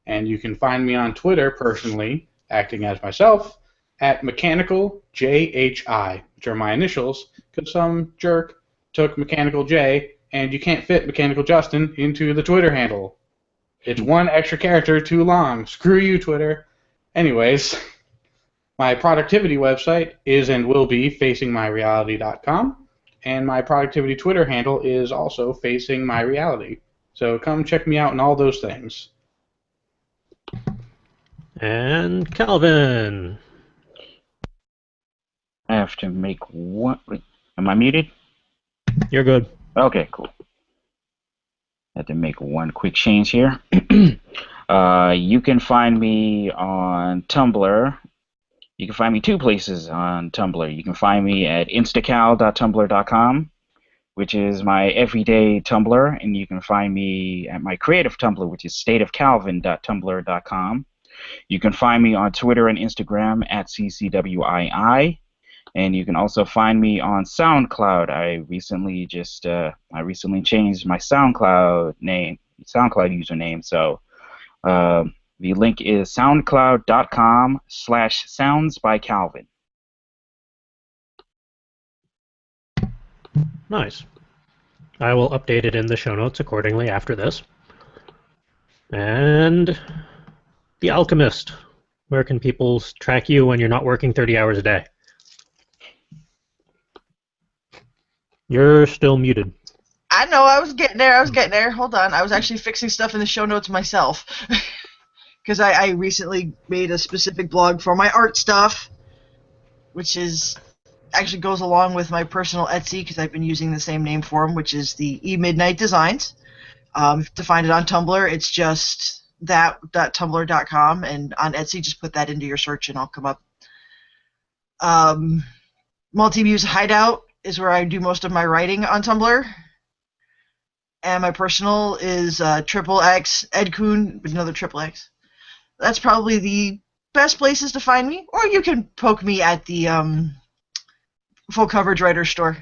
And you can find me on Twitter personally, acting as myself, at mechanicalJHI, which are my initials, because some jerk took Mechanical J, and you can't fit Mechanical Justin into the Twitter handle. It's one extra character too long. Screw you, Twitter. Anyways, my productivity website is and will be facingmyreality.com, and my productivity Twitter handle is also facingmyreality. So come check me out in all those things.
And Calvin.
I have to make one. Wait, am I muted?
You're good.
Okay, cool. I had to make one quick change here. You can find me on Tumblr. You can find me two places on Tumblr. You can find me at instacal.tumblr.com, which is my everyday Tumblr, and you can find me at my creative Tumblr, which is stateofcalvin.tumblr.com. You can find me on Twitter and Instagram at ccwii, and you can also find me on SoundCloud. I recently changed my SoundCloud username, so the link is soundcloud.com/soundsbycalvin.
Nice. I will update it in the show notes accordingly after this. And The Alchemist. Where can people track you when you're not working 30 hours a day? You're still muted.
I know, I was getting there. Hold on. I was actually fixing stuff in the show notes myself. Because I recently made a specific blog for my art stuff, which actually goes along with my personal Etsy, because I've been using the same name for them, which is the E-Midnight Designs. To find it on Tumblr, it's just that.tumblr.com, and on Etsy, just put that into your search and I'll come up. Multi-Muse Hideout is where I do most of my writing on Tumblr. And my personal is XXX Edcoon with another XXX. That's probably the best places to find me. Or you can poke me at the Full Coverage Writer store,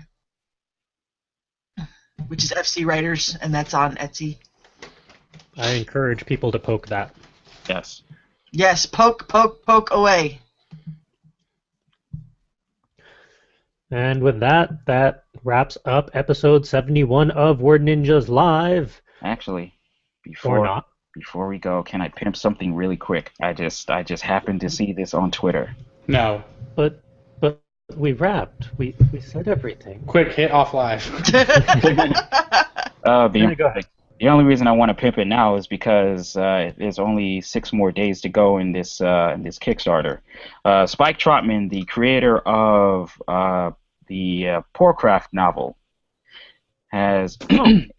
which is FC Writers, and that's on Etsy.
I encourage people to poke that.
Yes.
Yes, poke away.
And with that, that wraps up episode 71 of Word Ninjas Live.
Actually,
Or not.
before we go, can I pimp something really quick? I just happened to see this on Twitter.
No.
But we wrapped. We said everything.
Quick, hit off live.
Go ahead.
The only reason I want to pimp it now is because there's only 6 more days to go in this Kickstarter. Spike Trotman, the creator of the Poorcraft novel, has a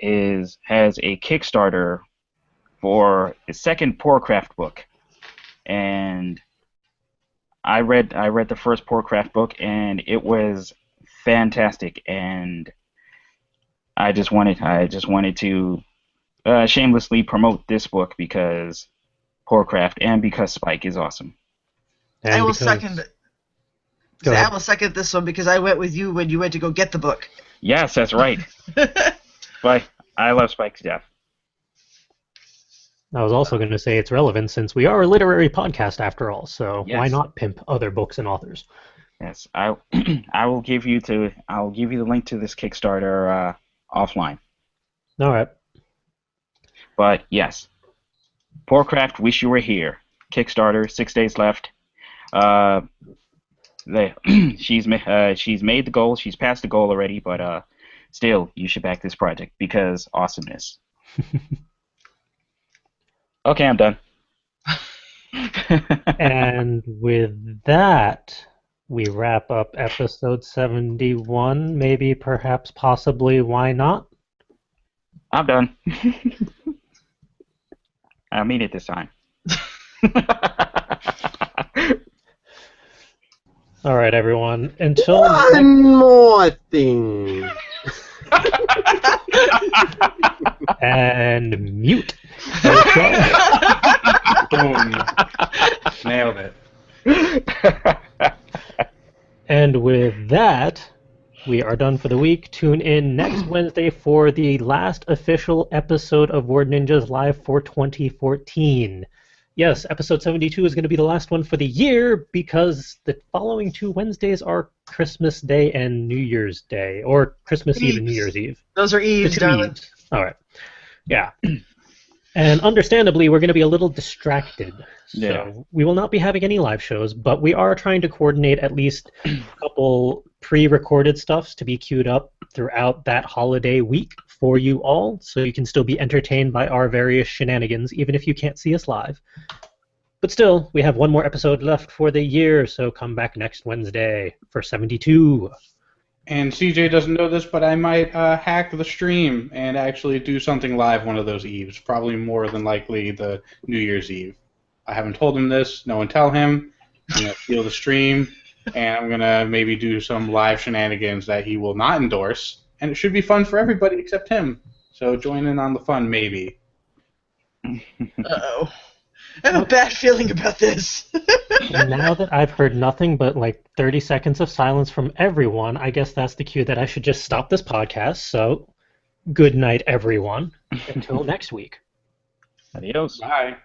Kickstarter for the second Poorcraft book, and I read the first Poorcraft book, and it was fantastic, and I just wanted to shamelessly promote this book because Poorcraft and because Spike is awesome.
And
I will
because-
second it.
Go
I
ahead.
will second this one because I went with you when you went to go get the book.
Yes, that's right. But I love Spike to death.
I was also going to say it's relevant since we are a literary podcast after all, so
Yes.
why not pimp other books and authors?
Yes, I will give you the link to this Kickstarter offline.
All right.
But yes, Poorcraft, wish you were here. Kickstarter, 6 days left. She's made the goal. She's passed the goal already, but still, you should back this project because awesomeness. Okay, I'm done.
And with that, we wrap up episode 71. Maybe, perhaps, possibly, why not?
I'm done. I mean it this time.
All right, everyone. Until
One more thing.
and mute. Okay.
Boom. Nailed it.
And with that, we are done for the week. Tune in next Wednesday for the last official episode of Word Ninjas Live for 2014. Yes, episode 72 is going to be the last one for the year because the following 2 Wednesdays are Christmas Day and New Year's Day, or Christmas Eve and New Year's Eve.
Those are Eves,
The 2
darling.
Eves. All right. Yeah. And understandably, we're going to be a little distracted. So
Yeah.
we will not be having any live shows, but we are trying to coordinate at least a couple pre-recorded stuffs to be queued up throughout that holiday week for you all, so you can still be entertained by our various shenanigans, even if you can't see us live. But still, we have one more episode left for the year, so come back next Wednesday for 72.
And CJ doesn't know this, but I might hack the stream and actually do something live one of those eves. Probably more than likely the New Year's Eve. I haven't told him this. No one tell him. I'm going to steal the stream, and I'm going to maybe do some live shenanigans that he will not endorse. And it should be fun for everybody except him. So join in on the fun, maybe.
Uh-oh. I have a bad feeling about this.
And now that I've heard nothing but like 30 seconds of silence from everyone, I guess that's the cue that I should just stop this podcast. So, good night, everyone. Until next week.
Adios.
Bye.